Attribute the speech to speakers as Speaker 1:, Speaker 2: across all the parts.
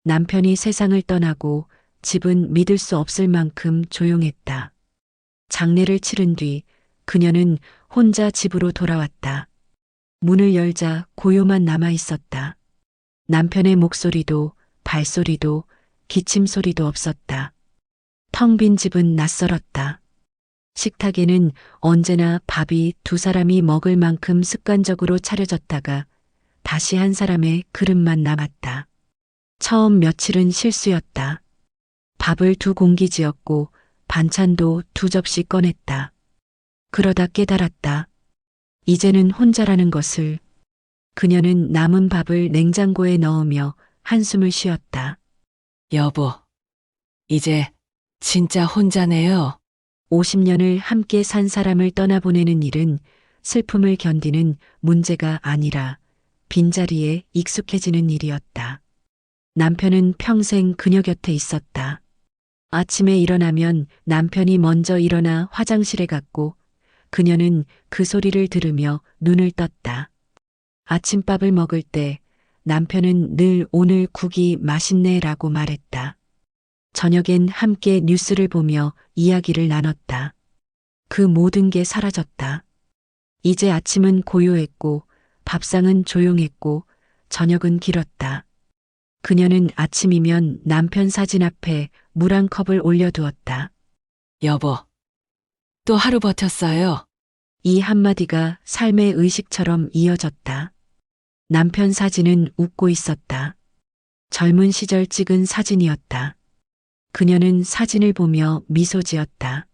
Speaker 1: 남편이 세상을 떠나고 집은 믿을 수 없을 만큼 조용했다. 장례를 치른 뒤 그녀는 혼자 집으로 돌아왔다. 문을 열자 고요만 남아 있었다. 남편의 목소리도 발소리도 기침 소리도 없었다. 텅 빈 집은 낯설었다. 식탁에는 언제나 밥이 두 사람이 먹을 만큼 습관적으로 차려졌다가 다시 한 사람의 그릇만 남았다. 처음 며칠은 실수였다. 밥을 두 공기 지었고 반찬도 두 접시 꺼냈다. 그러다 깨달았다. 이제는 혼자라는 것을. 그녀는 남은 밥을 냉장고에 넣으며 한숨을 쉬었다.
Speaker 2: 여보, 이제 진짜 혼자네요.
Speaker 1: 50년을 함께 산 사람을 떠나보내는 일은 슬픔을 견디는 문제가 아니라 빈자리에 익숙해지는 일이었다. 남편은 평생 그녀 곁에 있었다. 아침에 일어나면 남편이 먼저 일어나 화장실에 갔고 그녀는 그 소리를 들으며 눈을 떴다. 아침밥을 먹을 때 남편은 늘 오늘 국이 맛있네라고 말했다. 저녁엔 함께 뉴스를 보며 이야기를 나눴다. 그 모든 게 사라졌다. 이제 아침은 고요했고 밥상은 조용했고 저녁은 길었다. 그녀는 아침이면 남편 사진 앞에 물 한 컵을 올려두었다.
Speaker 2: 여보, 또 하루 버텼어요.
Speaker 1: 이 한마디가 삶의 의식처럼 이어졌다. 남편 사진은 웃고 있었다. 젊은 시절 찍은 사진이었다. 그녀는 사진을 보며 미소 지었다.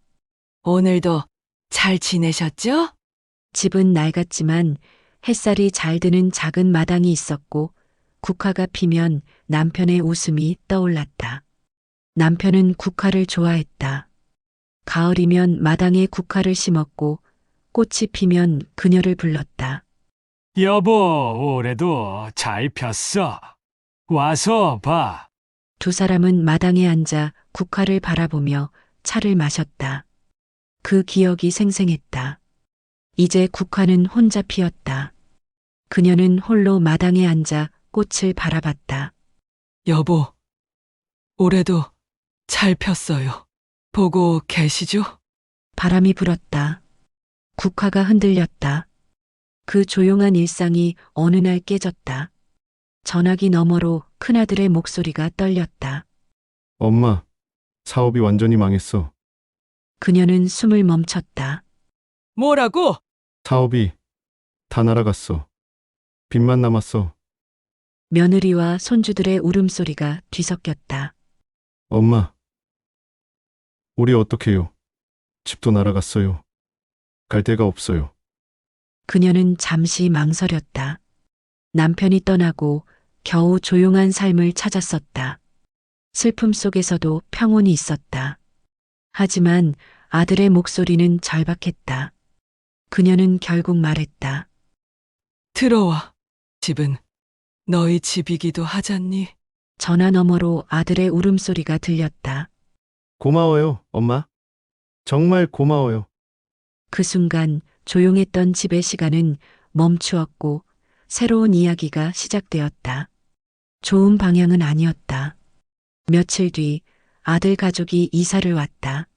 Speaker 2: 오늘도 잘 지내셨죠?
Speaker 1: 집은 낡았지만 햇살이 잘 드는 작은 마당이 있었고 국화가 피면 남편의 웃음이 떠올랐다. 남편은 국화를 좋아했다. 가을이면 마당에 국화를 심었고 꽃이 피면 그녀를 불렀다.
Speaker 3: 여보, 올해도 잘 폈어. 와서 봐.
Speaker 1: 두 사람은 마당에 앉아 국화를 바라보며 차를 마셨다. 그 기억이 생생했다. 이제 국화는 혼자 피었다. 그녀는 홀로 마당에 앉아 꽃을 바라봤다.
Speaker 2: 여보, 올해도 잘 폈어요. 보고 계시죠?
Speaker 1: 바람이 불었다. 국화가 흔들렸다. 그 조용한 일상이 어느 날 깨졌다. 전화기 너머로 큰아들의 목소리가 떨렸다.
Speaker 4: 엄마, 사업이 완전히 망했어.
Speaker 1: 그녀는 숨을 멈췄다.
Speaker 2: 뭐라고?
Speaker 4: 사업이 다 날아갔어. 빚만 남았어.
Speaker 1: 며느리와 손주들의 울음소리가 뒤섞였다.
Speaker 4: 엄마, 우리 어떡해요? 집도 날아갔어요. 갈 데가 없어요.
Speaker 1: 그녀는 잠시 망설였다. 남편이 떠나고 겨우 조용한 삶을 찾았었다. 슬픔 속에서도 평온이 있었다. 하지만 아들의 목소리는 절박했다. 그녀는 결국 말했다.
Speaker 2: 들어와. 집은 너희 집이기도 하잖니.
Speaker 1: 전화 너머로 아들의 울음소리가 들렸다.
Speaker 4: 고마워요, 엄마. 정말 고마워요.
Speaker 1: 그 순간 조용했던 집의 시간은 멈추었고 새로운 이야기가 시작되었다. 좋은 방향은 아니었다. 며칠 뒤 아들 가족이 이사를 왔다.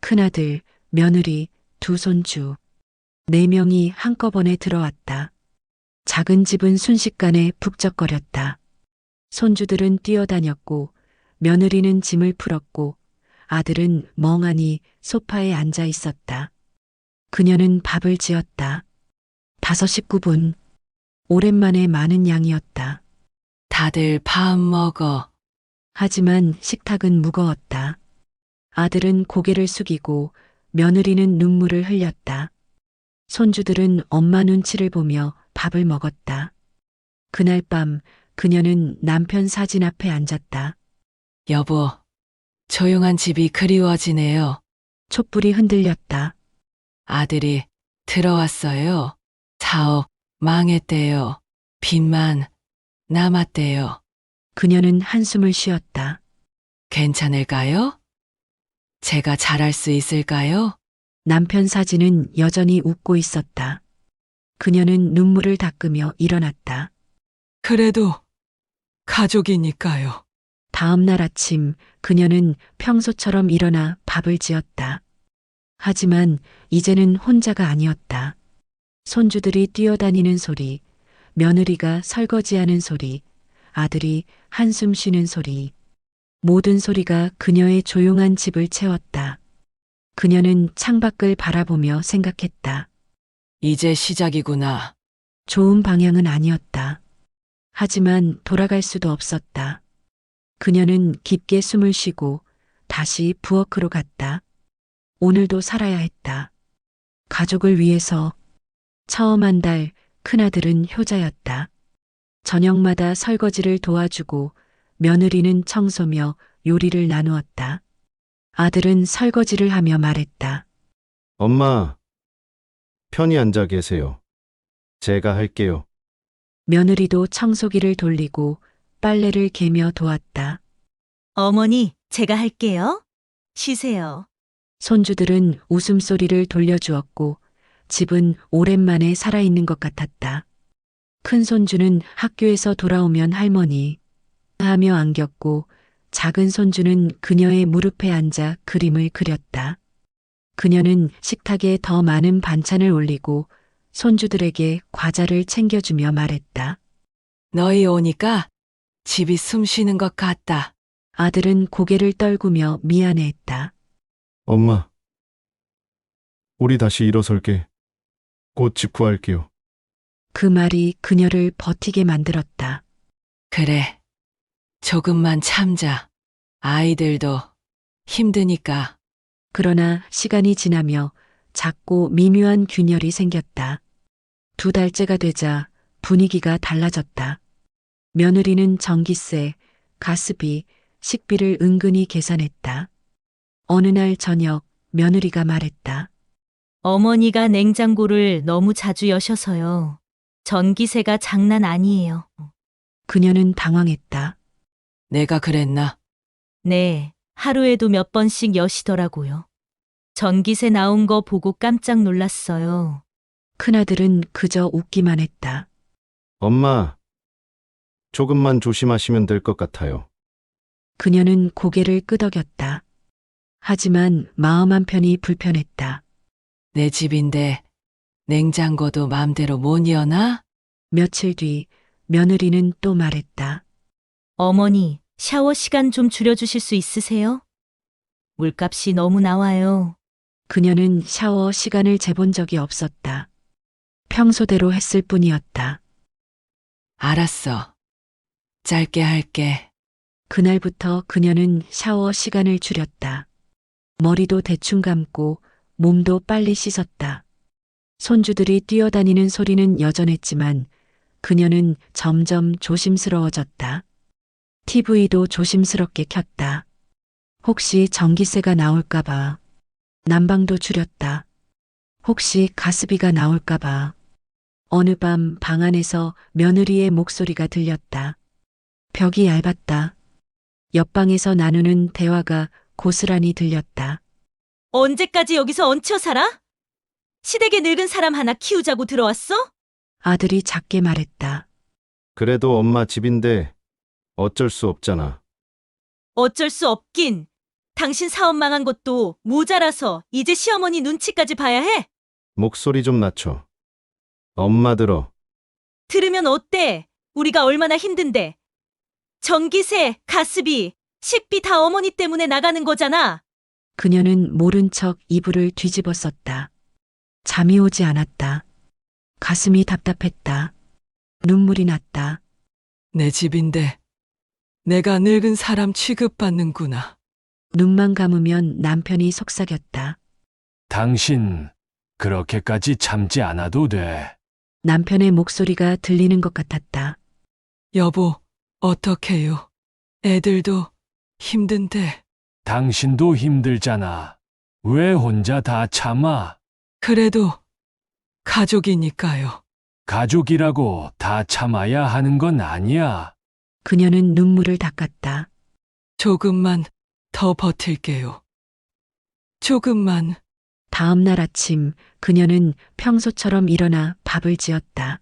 Speaker 1: 큰아들, 며느리, 두 손주. 4명이 한꺼번에 들어왔다. 작은 집은 순식간에 북적거렸다. 손주들은 뛰어다녔고 며느리는 짐을 풀었고 아들은 멍하니 소파에 앉아 있었다. 그녀는 밥을 지었다. 5시 9분. 오랜만에 많은 양이었다.
Speaker 2: 다들 밥 먹어.
Speaker 1: 하지만 식탁은 무거웠다. 아들은 고개를 숙이고 며느리는 눈물을 흘렸다. 손주들은 엄마 눈치를 보며 밥을 먹었다. 그날 밤 그녀는 남편 사진 앞에 앉았다.
Speaker 2: 여보, 조용한 집이 그리워지네요.
Speaker 1: 촛불이 흔들렸다.
Speaker 2: 아들이 들어왔어요. 사업 망했대요. 빚만 남았대요.
Speaker 1: 그녀는 한숨을 쉬었다.
Speaker 2: 괜찮을까요? 제가 잘할 수 있을까요?
Speaker 1: 남편 사진은 여전히 웃고 있었다. 그녀는 눈물을 닦으며 일어났다.
Speaker 2: 그래도 가족이니까요.
Speaker 1: 다음 날 아침 그녀는 평소처럼 일어나 밥을 지었다. 하지만 이제는 혼자가 아니었다. 손주들이 뛰어다니는 소리, 며느리가 설거지하는 소리, 아들이 한숨 쉬는 소리. 모든 소리가 그녀의 조용한 집을 채웠다. 그녀는 창밖을 바라보며 생각했다.
Speaker 2: 이제 시작이구나.
Speaker 1: 좋은 방향은 아니었다. 하지만 돌아갈 수도 없었다. 그녀는 깊게 숨을 쉬고 다시 부엌으로 갔다. 오늘도 살아야 했다. 가족을 위해서. 처음 한 달 큰아들은 효자였다. 저녁마다 설거지를 도와주고 며느리는 청소며 요리를 나누었다. 아들은 설거지를 하며 말했다.
Speaker 4: 엄마, 편히 앉아 계세요. 제가 할게요.
Speaker 1: 며느리도 청소기를 돌리고 빨래를 개며 도왔다.
Speaker 5: 어머니, 제가 할게요. 쉬세요.
Speaker 1: 손주들은 웃음소리를 돌려주었고 집은 오랜만에 살아있는 것 같았다. 큰 손주는 학교에서 돌아오면 할머니 하며 안겼고 작은 손주는 그녀의 무릎에 앉아 그림을 그렸다. 그녀는 식탁에 더 많은 반찬을 올리고 손주들에게 과자를 챙겨주며 말했다.
Speaker 2: 너희 오니까 집이 숨 쉬는 것 같다.
Speaker 1: 아들은 고개를 떨구며 미안해했다.
Speaker 4: 엄마, 우리 다시 일어설게. 곧 집 구할게요.
Speaker 1: 그 말이 그녀를 버티게 만들었다.
Speaker 2: 그래. 조금만 참자. 아이들도 힘드니까.
Speaker 1: 그러나 시간이 지나며 작고 미묘한 균열이 생겼다. 2달째가 되자 분위기가 달라졌다. 며느리는 전기세, 가스비, 식비를 은근히 계산했다. 어느 날 저녁 며느리가 말했다.
Speaker 5: 어머니가 냉장고를 너무 자주 여셔서요. 전기세가 장난 아니에요.
Speaker 1: 그녀는 당황했다.
Speaker 2: 내가 그랬나?
Speaker 5: 네, 하루에도 몇 번씩 여시더라고요. 전기세 나온 거 보고 깜짝 놀랐어요.
Speaker 1: 큰아들은 그저 웃기만 했다.
Speaker 4: 엄마, 조금만 조심하시면 될 것 같아요.
Speaker 1: 그녀는 고개를 끄덕였다. 하지만 마음 한편이 불편했다.
Speaker 2: 내 집인데 냉장고도 맘대로 못 여나?
Speaker 1: 며칠 뒤 며느리는 또 말했다.
Speaker 5: 어머니, 샤워 시간 좀 줄여주실 수 있으세요? 물값이 너무 나와요.
Speaker 1: 그녀는 샤워 시간을 재본 적이 없었다. 평소대로 했을 뿐이었다.
Speaker 2: 알았어. 짧게 할게.
Speaker 1: 그날부터 그녀는 샤워 시간을 줄였다. 머리도 대충 감고 몸도 빨리 씻었다. 손주들이 뛰어다니는 소리는 여전했지만 그녀는 점점 조심스러워졌다. TV도 조심스럽게 켰다. 혹시 전기세가 나올까봐. 난방도 줄였다. 혹시 가스비가 나올까봐. 어느 밤 방 안에서 며느리의 목소리가 들렸다. 벽이 얇았다. 옆방에서 나누는 대화가 고스란히 들렸다.
Speaker 5: 언제까지 여기서 얹혀 살아? 시댁에 늙은 사람 하나 키우자고 들어왔어?
Speaker 1: 아들이 작게 말했다.
Speaker 4: 그래도 엄마 집인데 어쩔 수 없잖아.
Speaker 5: 어쩔 수 없긴. 당신 사업 망한 것도 모자라서 이제 시어머니 눈치까지 봐야 해?
Speaker 4: 목소리 좀 낮춰. 엄마 들어.
Speaker 5: 들으면 어때? 우리가 얼마나 힘든데. 전기세, 가스비, 식비 다 어머니 때문에 나가는 거잖아.
Speaker 1: 그녀는 모른 척 이불을 뒤집어 썼다. 잠이 오지 않았다. 가슴이 답답했다. 눈물이 났다.
Speaker 2: 내 집인데 내가 늙은 사람 취급받는구나.
Speaker 1: 눈만 감으면 남편이 속삭였다.
Speaker 3: 당신 그렇게까지 참지 않아도 돼.
Speaker 1: 남편의 목소리가 들리는 것 같았다.
Speaker 2: 여보, 어떡해요? 애들도 힘든데.
Speaker 3: 당신도 힘들잖아. 왜 혼자 다 참아?
Speaker 2: 그래도 가족이니까요.
Speaker 3: 가족이라고 다 참아야 하는 건 아니야.
Speaker 1: 그녀는 눈물을 닦았다.
Speaker 2: 조금만 더 버틸게요. 조금만.
Speaker 1: 다음 날 아침 그녀는 평소처럼 일어나 밥을 지었다.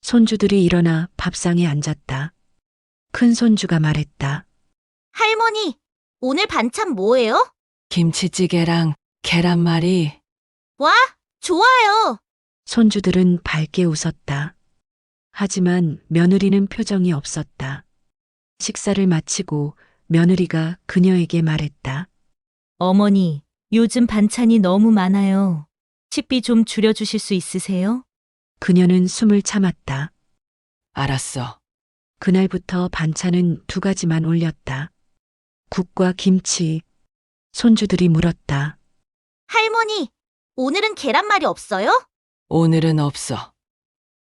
Speaker 1: 손주들이 일어나 밥상에 앉았다. 큰 손주가 말했다.
Speaker 5: 할머니, 오늘 반찬 뭐예요?
Speaker 2: 김치찌개랑 계란말이.
Speaker 5: 와, 좋아요.
Speaker 1: 손주들은 밝게 웃었다. 하지만 며느리는 표정이 없었다. 식사를 마치고 며느리가 그녀에게 말했다.
Speaker 5: 어머니, 요즘 반찬이 너무 많아요. 식비 좀 줄여주실 수 있으세요?
Speaker 1: 그녀는 숨을 참았다.
Speaker 2: 알았어.
Speaker 1: 그날부터 반찬은 2가지만 올렸다. 국과 김치. 손주들이 물었다.
Speaker 5: 할머니, 오늘은 계란말이 없어요?
Speaker 2: 오늘은 없어.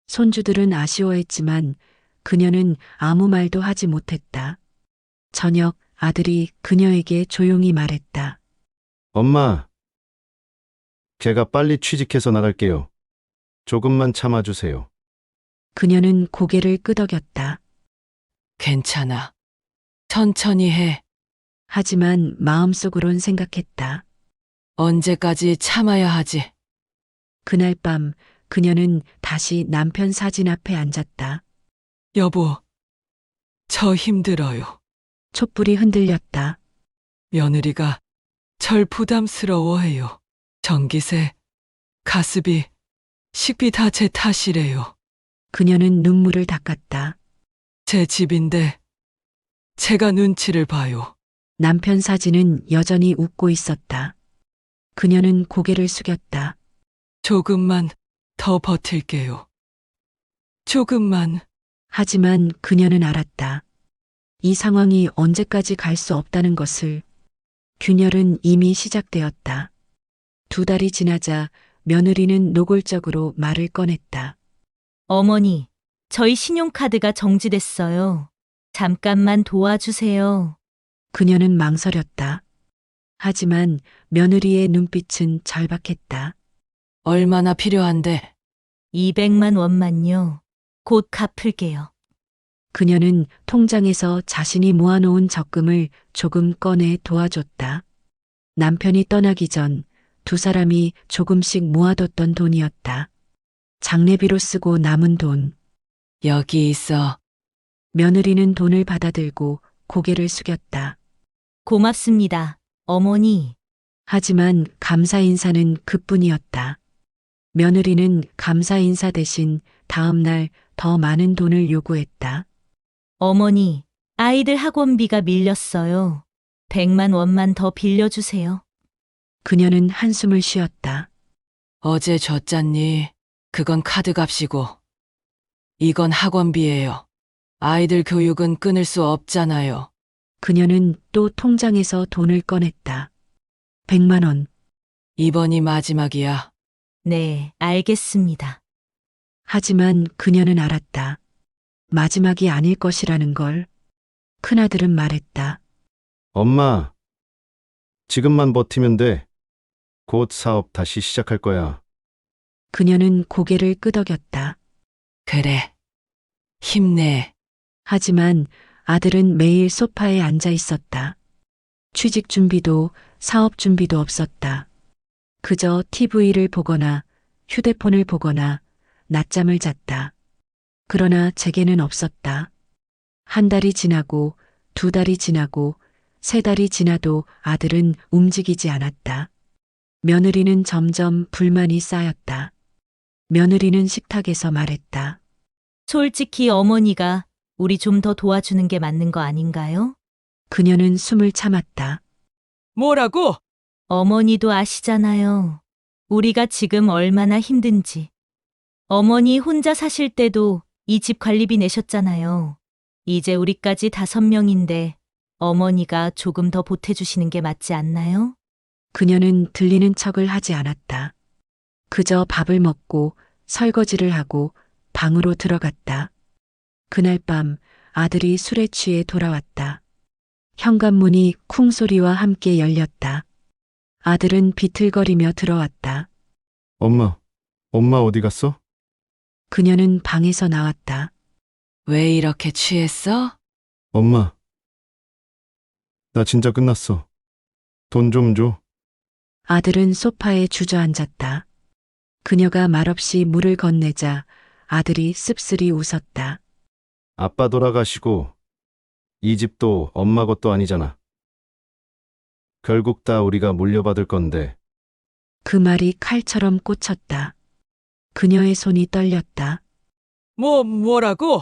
Speaker 1: 손주들은 아쉬워했지만 그녀는 아무 말도 하지 못했다. 저녁 아들이 그녀에게 조용히 말했다.
Speaker 4: 엄마, 제가 빨리 취직해서 나갈게요. 조금만 참아주세요.
Speaker 1: 그녀는 고개를 끄덕였다.
Speaker 2: 괜찮아. 천천히 해.
Speaker 1: 하지만 마음속으론 생각했다.
Speaker 2: 언제까지 참아야 하지?
Speaker 1: 그날 밤 그녀는 다시 남편 사진 앞에 앉았다.
Speaker 2: 여보, 저 힘들어요.
Speaker 1: 촛불이 흔들렸다.
Speaker 2: 며느리가 절 부담스러워해요. 전기세, 가스비, 식비 다 제 탓이래요.
Speaker 1: 그녀는 눈물을 닦았다.
Speaker 2: 제 집인데 제가 눈치를 봐요.
Speaker 1: 남편 사진은 여전히 웃고 있었다. 그녀는 고개를 숙였다.
Speaker 2: 조금만 더 버틸게요. 조금만.
Speaker 1: 하지만 그녀는 알았다. 이 상황이 언제까지 갈 수 없다는 것을. 균열은 이미 시작되었다. 2달이 지나자 며느리는 노골적으로 말을 꺼냈다.
Speaker 5: 어머니, 저희 신용카드가 정지됐어요. 잠깐만 도와주세요.
Speaker 1: 그녀는 망설였다. 하지만 며느리의 눈빛은 절박했다.
Speaker 2: 얼마나 필요한데?
Speaker 5: 200만 원만요. 곧 갚을게요.
Speaker 1: 그녀는 통장에서 자신이 모아놓은 적금을 조금 꺼내 도와줬다. 남편이 떠나기 전 2사람이 조금씩 모아뒀던 돈이었다. 장례비로 쓰고 남은 돈.
Speaker 2: 여기 있어.
Speaker 1: 며느리는 돈을 받아들고 고개를 숙였다.
Speaker 5: 고맙습니다, 어머니.
Speaker 1: 하지만 감사 인사는 그뿐이었다. 며느리는 감사 인사 대신 다음 날 더 많은 돈을 요구했다.
Speaker 5: 어머니, 아이들 학원비가 밀렸어요. 100만 원만 더 빌려주세요.
Speaker 1: 그녀는 한숨을 쉬었다.
Speaker 2: 어제 줬잖니. 그건 카드값이고. 이건 학원비예요. 아이들 교육은 끊을 수 없잖아요.
Speaker 1: 그녀는 또 통장에서 돈을 꺼냈다. 100만 원.
Speaker 2: 이번이 마지막이야.
Speaker 5: 네, 알겠습니다.
Speaker 1: 하지만 그녀는 알았다. 마지막이 아닐 것이라는 걸. 큰아들은 말했다.
Speaker 4: 엄마, 지금만 버티면 돼. 곧 사업 다시 시작할 거야.
Speaker 1: 그녀는 고개를 끄덕였다.
Speaker 2: 그래. 힘내.
Speaker 1: 하지만 아들은 매일 소파에 앉아 있었다. 취직 준비도 사업 준비도 없었다. 그저 TV를 보거나 휴대폰을 보거나 낮잠을 잤다. 그러나 제게는 없었다. 1달이 지나고 2달이 지나고 3달이 지나도 아들은 움직이지 않았다. 며느리는 점점 불만이 쌓였다. 며느리는 식탁에서 말했다.
Speaker 5: 솔직히 어머니가 우리 좀 더 도와주는 게 맞는 거 아닌가요?
Speaker 1: 그녀는 숨을 참았다.
Speaker 2: 뭐라고?
Speaker 5: 어머니도 아시잖아요. 우리가 지금 얼마나 힘든지. 어머니 혼자 사실 때도 이 집 관리비 내셨잖아요. 이제 우리까지 5명인데 어머니가 조금 더 보태주시는 게 맞지 않나요?
Speaker 1: 그녀는 들리는 척을 하지 않았다. 그저 밥을 먹고 설거지를 하고 방으로 들어갔다. 그날 밤 아들이 술에 취해 돌아왔다. 현관문이 쿵 소리와 함께 열렸다. 아들은 비틀거리며 들어왔다.
Speaker 4: 엄마 어디 갔어?
Speaker 1: 그녀는 방에서 나왔다.
Speaker 2: 왜 이렇게 취했어?
Speaker 4: 엄마, 나 진짜 끝났어. 돈 좀 줘.
Speaker 1: 아들은 소파에 주저앉았다. 그녀가 말없이 물을 건네자 아들이 씁쓸히 웃었다.
Speaker 4: 아빠 돌아가시고 이 집도 엄마 것도 아니잖아. 결국 다 우리가 물려받을 건데.
Speaker 1: 그 말이 칼처럼 꽂혔다. 그녀의 손이 떨렸다.
Speaker 2: 뭐라고?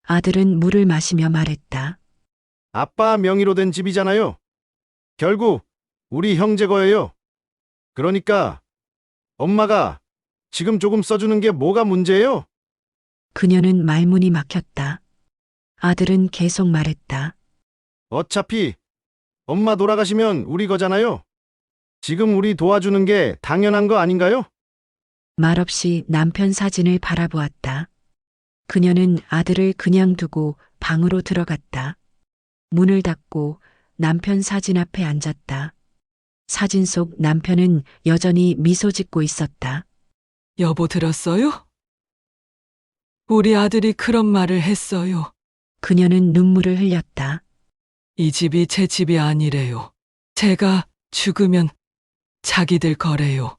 Speaker 1: 아들은 물을 마시며 말했다.
Speaker 4: 아빠 명의로 된 집이잖아요. 결국 우리 형제 거예요. 그러니까 엄마가 지금 조금 써주는 게 뭐가 문제예요?
Speaker 1: 그녀는 말문이 막혔다. 아들은 계속 말했다.
Speaker 4: 어차피 엄마 돌아가시면 우리 거잖아요. 지금 우리 도와주는 게 당연한 거 아닌가요?
Speaker 1: 말없이 남편 사진을 바라보았다. 그녀는 아들을 그냥 두고 방으로 들어갔다. 문을 닫고 남편 사진 앞에 앉았다. 사진 속 남편은 여전히 미소 짓고 있었다.
Speaker 2: 여보 들었어요? 우리 아들이 그런 말을 했어요.
Speaker 1: 그녀는 눈물을 흘렸다.
Speaker 2: 이 집이 제 집이 아니래요. 제가 죽으면 자기들 거래요.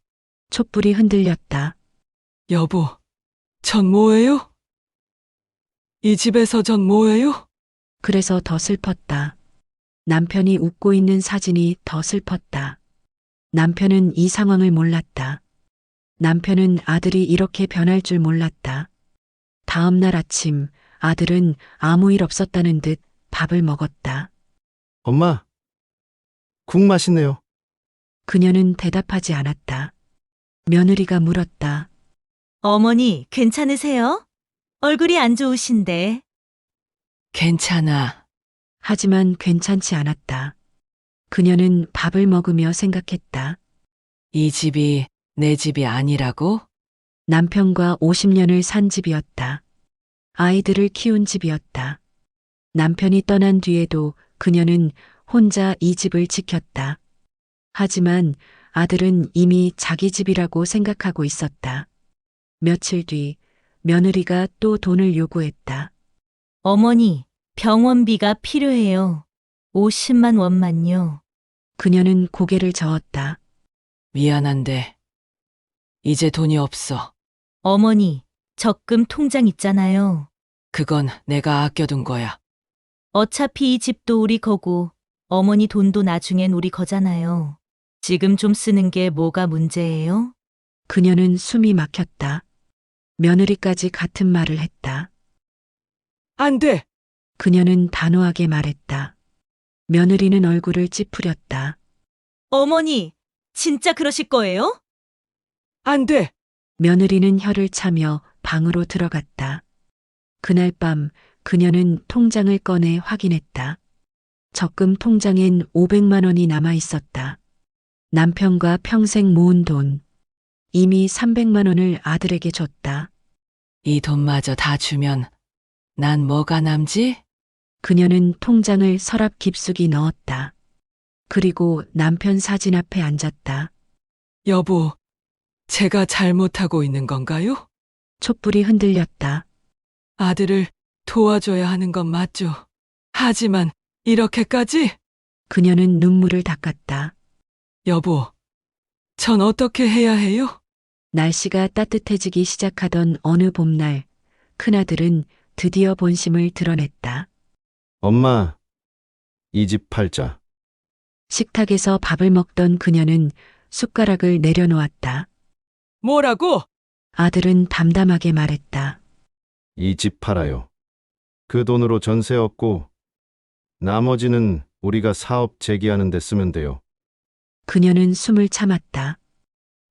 Speaker 1: 촛불이 흔들렸다.
Speaker 2: 여보, 전 뭐예요? 이 집에서 전 뭐예요?
Speaker 1: 그래서 더 슬펐다. 남편이 웃고 있는 사진이 더 슬펐다. 남편은 이 상황을 몰랐다. 남편은 아들이 이렇게 변할 줄 몰랐다. 다음 날 아침 아들은 아무 일 없었다는 듯 밥을 먹었다.
Speaker 4: 엄마, 국 맛있네요.
Speaker 1: 그녀는 대답하지 않았다. 며느리가 물었다.
Speaker 5: 어머니, 괜찮으세요? 얼굴이 안 좋으신데.
Speaker 2: 괜찮아.
Speaker 1: 하지만 괜찮지 않았다. 그녀는 밥을 먹으며 생각했다.
Speaker 2: 이 집이 내 집이 아니라고?
Speaker 1: 남편과 50년을 산 집이었다. 아이들을 키운 집이었다. 남편이 떠난 뒤에도 그녀는 혼자 이 집을 지켰다. 하지만 아들은 이미 자기 집이라고 생각하고 있었다. 며칠 뒤 며느리가 또 돈을 요구했다.
Speaker 5: 어머니, 병원비가 필요해요. 50만 원만요.
Speaker 1: 그녀는 고개를 저었다.
Speaker 2: 미안한데 이제 돈이 없어.
Speaker 5: 어머니, 적금 통장 있잖아요.
Speaker 2: 그건 내가 아껴둔 거야.
Speaker 5: 어차피 이 집도 우리 거고 어머니 돈도 나중엔 우리 거잖아요. 지금 좀 쓰는 게 뭐가 문제예요?
Speaker 1: 그녀는 숨이 막혔다. 며느리까지 같은 말을 했다.
Speaker 2: 안 돼!
Speaker 1: 그녀는 단호하게 말했다. 며느리는 얼굴을 찌푸렸다.
Speaker 5: 어머니, 진짜 그러실 거예요?
Speaker 2: 안 돼!
Speaker 1: 며느리는 혀를 차며 방으로 들어갔다. 그날 밤 그녀는 통장을 꺼내 확인했다. 적금 통장엔 500만 원이 남아 있었다. 남편과 평생 모은 돈. 이미 300만 원을 아들에게 줬다.
Speaker 2: 이 돈마저 다 주면 난 뭐가 남지?
Speaker 1: 그녀는 통장을 서랍 깊숙이 넣었다. 그리고 남편 사진 앞에 앉았다.
Speaker 2: 여보, 제가 잘못하고 있는 건가요?
Speaker 1: 촛불이 흔들렸다.
Speaker 2: 아들을 도와줘야 하는 건 맞죠. 하지만 이렇게까지?
Speaker 1: 그녀는 눈물을 닦았다.
Speaker 2: 여보, 전 어떻게 해야 해요?
Speaker 1: 날씨가 따뜻해지기 시작하던 어느 봄날, 큰아들은 드디어 본심을 드러냈다.
Speaker 4: 엄마, 이 집 팔자.
Speaker 1: 식탁에서 밥을 먹던 그녀는 숟가락을 내려놓았다.
Speaker 2: 뭐라고?
Speaker 1: 아들은 담담하게 말했다.
Speaker 4: 이 집 팔아요. 그 돈으로 전세 얻고 나머지는 우리가 사업 재기하는 데 쓰면 돼요.
Speaker 1: 그녀는 숨을 참았다.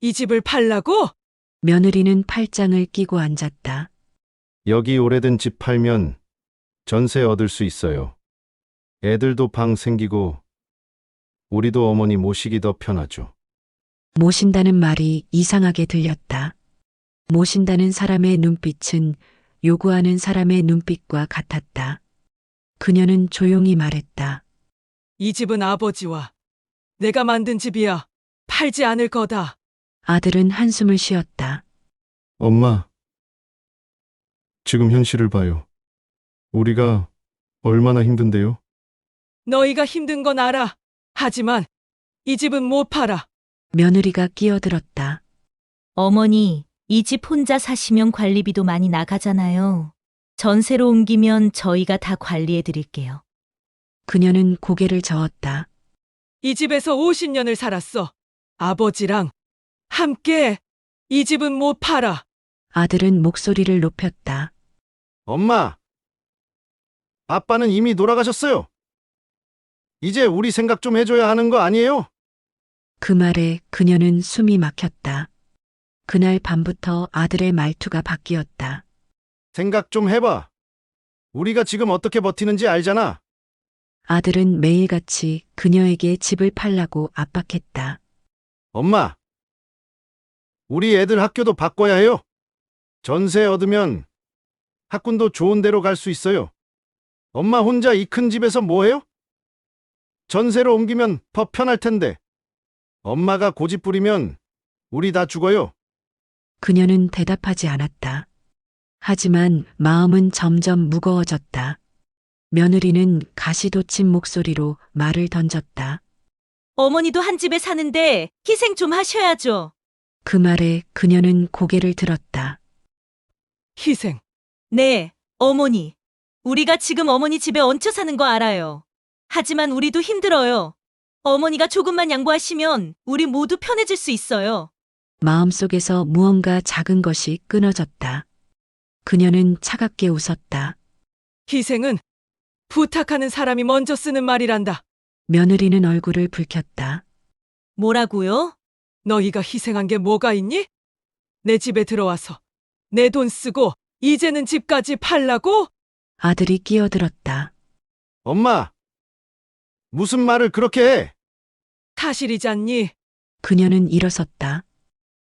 Speaker 2: 이 집을 팔라고?
Speaker 1: 며느리는 팔짱을 끼고 앉았다.
Speaker 4: 여기 오래된 집 팔면 전세 얻을 수 있어요. 애들도 방 생기고 우리도 어머니 모시기 더 편하죠.
Speaker 1: 모신다는 말이 이상하게 들렸다. 모신다는 사람의 눈빛은 요구하는 사람의 눈빛과 같았다. 그녀는 조용히 말했다.
Speaker 2: 이 집은 아버지와 내가 만든 집이야. 팔지 않을 거다.
Speaker 1: 아들은 한숨을 쉬었다.
Speaker 4: 엄마, 지금 현실을 봐요. 우리가 얼마나 힘든데요?
Speaker 2: 너희가 힘든 건 알아. 하지만 이 집은 못 팔아.
Speaker 1: 며느리가 끼어들었다.
Speaker 5: 어머니, 이 집 혼자 사시면 관리비도 많이 나가잖아요. 전세로 옮기면 저희가 다 관리해 드릴게요.
Speaker 1: 그녀는 고개를 저었다.
Speaker 2: 이 집에서 50년을 살았어. 아버지랑 함께 이 집은 못 팔아.
Speaker 1: 아들은 목소리를 높였다.
Speaker 4: 엄마, 아빠는 이미 돌아가셨어요. 이제 우리 생각 좀 해줘야 하는 거 아니에요?
Speaker 1: 그 말에 그녀는 숨이 막혔다. 그날 밤부터 아들의 말투가 바뀌었다.
Speaker 4: 생각 좀 해봐. 우리가 지금 어떻게 버티는지 알잖아.
Speaker 1: 아들은 매일같이 그녀에게 집을 팔라고 압박했다.
Speaker 4: 엄마, 우리 애들 학교도 바꿔야 해요. 전세 얻으면 학군도 좋은 데로 갈 수 있어요. 엄마 혼자 이 큰 집에서 뭐 해요? 전세로 옮기면 더 편할 텐데. 엄마가 고집 부리면 우리 다 죽어요.
Speaker 1: 그녀는 대답하지 않았다. 하지만 마음은 점점 무거워졌다. 며느리는 가시돋친 목소리로 말을 던졌다.
Speaker 5: 어머니도 한 집에 사는데 희생 좀 하셔야죠.
Speaker 1: 그 말에 그녀는 고개를 들었다.
Speaker 2: 희생.
Speaker 5: 네, 어머니. 우리가 지금 어머니 집에 얹혀 사는 거 알아요. 하지만 우리도 힘들어요. 어머니가 조금만 양보하시면 우리 모두 편해질 수 있어요.
Speaker 1: 마음속에서 무언가 작은 것이 끊어졌다. 그녀는 차갑게 웃었다.
Speaker 2: 희생은 부탁하는 사람이 먼저 쓰는 말이란다.
Speaker 1: 며느리는 얼굴을 붉혔다.
Speaker 5: 뭐라고요?
Speaker 2: 너희가 희생한 게 뭐가 있니? 내 집에 들어와서 내 돈 쓰고 이제는 집까지 팔라고?
Speaker 1: 아들이 끼어들었다.
Speaker 4: 엄마, 무슨 말을 그렇게 해?
Speaker 2: 사실이잖니.
Speaker 1: 그녀는 일어섰다.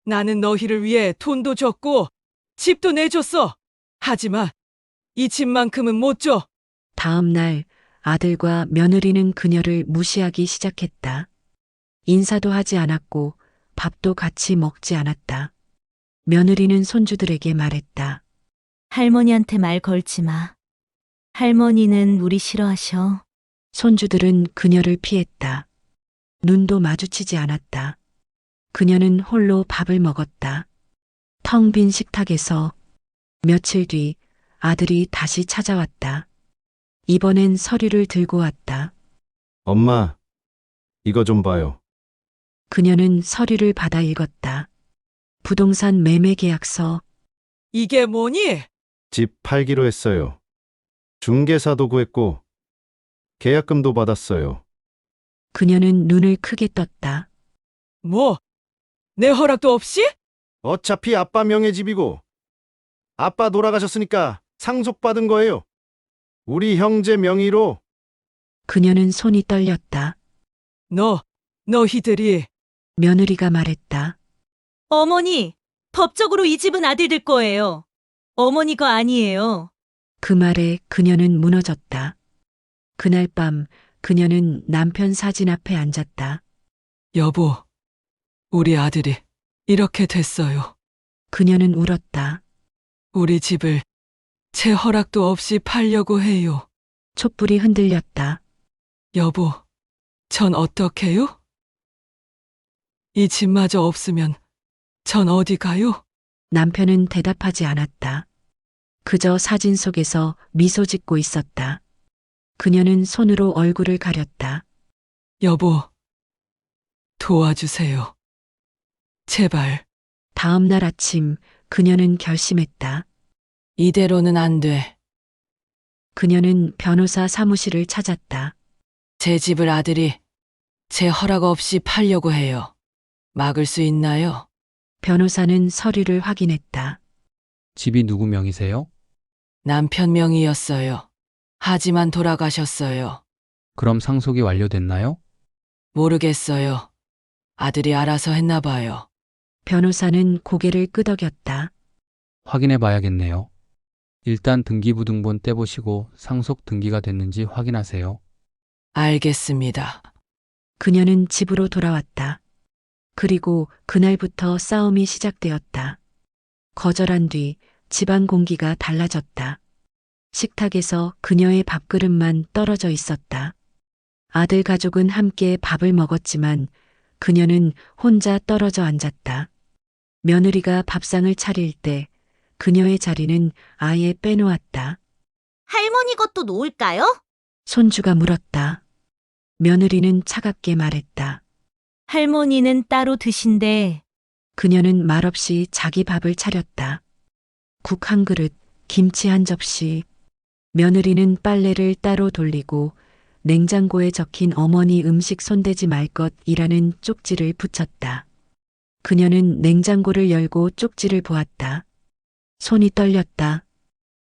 Speaker 2: 나는 너희를 위해 돈도 줬고 집도 내줬어. 하지만 이 집만큼은 못 줘.
Speaker 1: 다음 날 아들과 며느리는 그녀를 무시하기 시작했다. 인사도 하지 않았고 밥도 같이 먹지 않았다. 며느리는 손주들에게 말했다.
Speaker 5: 할머니한테 말 걸지 마. 할머니는 우리 싫어하셔.
Speaker 1: 손주들은 그녀를 피했다. 눈도 마주치지 않았다. 그녀는 홀로 밥을 먹었다. 텅 빈 식탁에서 며칠 뒤 아들이 다시 찾아왔다. 이번엔 서류를 들고 왔다.
Speaker 4: 엄마, 이거 좀 봐요.
Speaker 1: 그녀는 서류를 받아 읽었다. 부동산 매매 계약서.
Speaker 2: 이게 뭐니?
Speaker 4: 집 팔기로 했어요. 중개사도 구했고 계약금도 받았어요.
Speaker 1: 그녀는 눈을 크게 떴다.
Speaker 2: 뭐? 내 허락도 없이?
Speaker 4: 어차피 아빠 명의 집이고 아빠 돌아가셨으니까 상속받은 거예요. 우리 형제 명의로.
Speaker 1: 그녀는 손이 떨렸다.
Speaker 2: 너희들이
Speaker 1: 며느리가 말했다.
Speaker 5: 어머니, 법적으로 이 집은 아들들 거예요. 어머니 거 아니에요.
Speaker 1: 그 말에 그녀는 무너졌다. 그날 밤 그녀는 남편 사진 앞에 앉았다.
Speaker 2: 여보, 우리 아들이 이렇게 됐어요.
Speaker 1: 그녀는 울었다.
Speaker 2: 우리 집을 제 허락도 없이 팔려고 해요.
Speaker 1: 촛불이 흔들렸다.
Speaker 2: 여보, 전 어떡해요? 이 집마저 없으면 전 어디 가요?
Speaker 1: 남편은 대답하지 않았다. 그저 사진 속에서 미소 짓고 있었다. 그녀는 손으로 얼굴을 가렸다.
Speaker 2: 여보, 도와주세요. 제발.
Speaker 1: 다음 날 아침 그녀는 결심했다.
Speaker 2: 이대로는 안 돼.
Speaker 1: 그녀는 변호사 사무실을 찾았다.
Speaker 2: 제 집을 아들이 제 허락 없이 팔려고 해요. 막을 수 있나요?
Speaker 1: 변호사는 서류를 확인했다.
Speaker 6: 집이 누구 명이세요?
Speaker 2: 남편 명의였어요. 하지만 돌아가셨어요.
Speaker 6: 그럼 상속이 완료됐나요?
Speaker 2: 모르겠어요. 아들이 알아서 했나 봐요.
Speaker 1: 변호사는 고개를 끄덕였다.
Speaker 6: 확인해 봐야겠네요. 일단 등기부등본 떼보시고 상속 등기가 됐는지 확인하세요.
Speaker 2: 알겠습니다.
Speaker 1: 그녀는 집으로 돌아왔다. 그리고 그날부터 싸움이 시작되었다. 거절한 뒤 집안 공기가 달라졌다. 식탁에서 그녀의 밥그릇만 떨어져 있었다. 아들 가족은 함께 밥을 먹었지만 그녀는 혼자 떨어져 앉았다. 며느리가 밥상을 차릴 때 그녀의 자리는 아예 빼놓았다.
Speaker 5: 할머니 것도 놓을까요?
Speaker 1: 손주가 물었다. 며느리는 차갑게 말했다.
Speaker 5: 할머니는 따로 드신대.
Speaker 1: 그녀는 말없이 자기 밥을 차렸다. 국 한 그릇, 김치 한 접시. 며느리는 빨래를 따로 돌리고 냉장고에 적힌 어머니 음식 손대지 말 것이라는 쪽지를 붙였다. 그녀는 냉장고를 열고 쪽지를 보았다. 손이 떨렸다.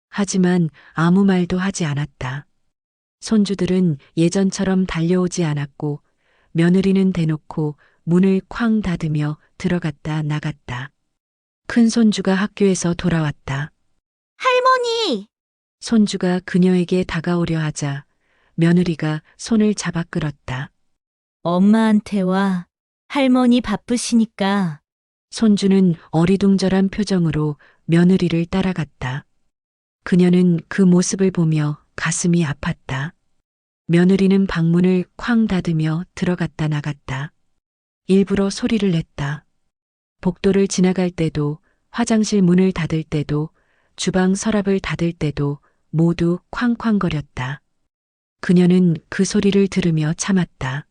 Speaker 1: 하지만 아무 말도 하지 않았다. 손주들은 예전처럼 달려오지 않았고 며느리는 대놓고 문을 쾅 닫으며 들어갔다 나갔다. 큰 손주가 학교에서 돌아왔다.
Speaker 5: 할머니!
Speaker 1: 손주가 그녀에게 다가오려 하자 며느리가 손을 잡아 끌었다.
Speaker 5: 엄마한테 와. 할머니 바쁘시니까.
Speaker 1: 손주는 어리둥절한 표정으로 며느리를 따라갔다. 그녀는 그 모습을 보며 가슴이 아팠다. 며느리는 방문을 쾅 닫으며 들어갔다 나갔다. 일부러 소리를 냈다. 복도를 지나갈 때도, 화장실 문을 닫을 때도, 주방 서랍을 닫을 때도 모두 쾅쾅거렸다. 그녀는 그 소리를 들으며 참았다.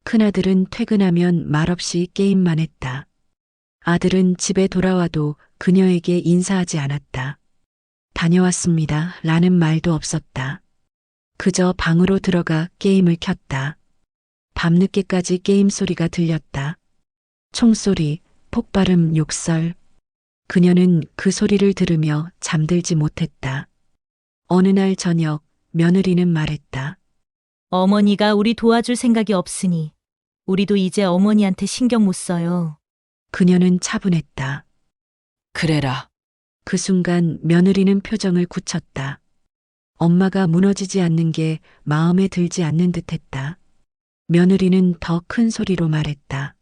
Speaker 1: 큰아들은 퇴근하면 말없이 게임만 했다. 아들은 집에 돌아와도 그녀에게 인사하지 않았다. 다녀왔습니다. 라는 말도 없었다. 그저 방으로 들어가 게임을 켰다. 밤늦게까지 게임 소리가 들렸다. 총소리, 폭발음, 욕설. 그녀는 그 소리를 들으며 잠들지 못했다. 어느 날 저녁 며느리는 말했다.
Speaker 5: 어머니가 우리 도와줄 생각이 없으니 우리도 이제 어머니한테 신경 못 써요.
Speaker 1: 그녀는 차분했다.
Speaker 2: 그래라.
Speaker 1: 그 순간 며느리는 표정을 굳혔다. 엄마가 무너지지 않는 게 마음에 들지 않는 듯했다. 며느리는 더 큰 소리로 말했다.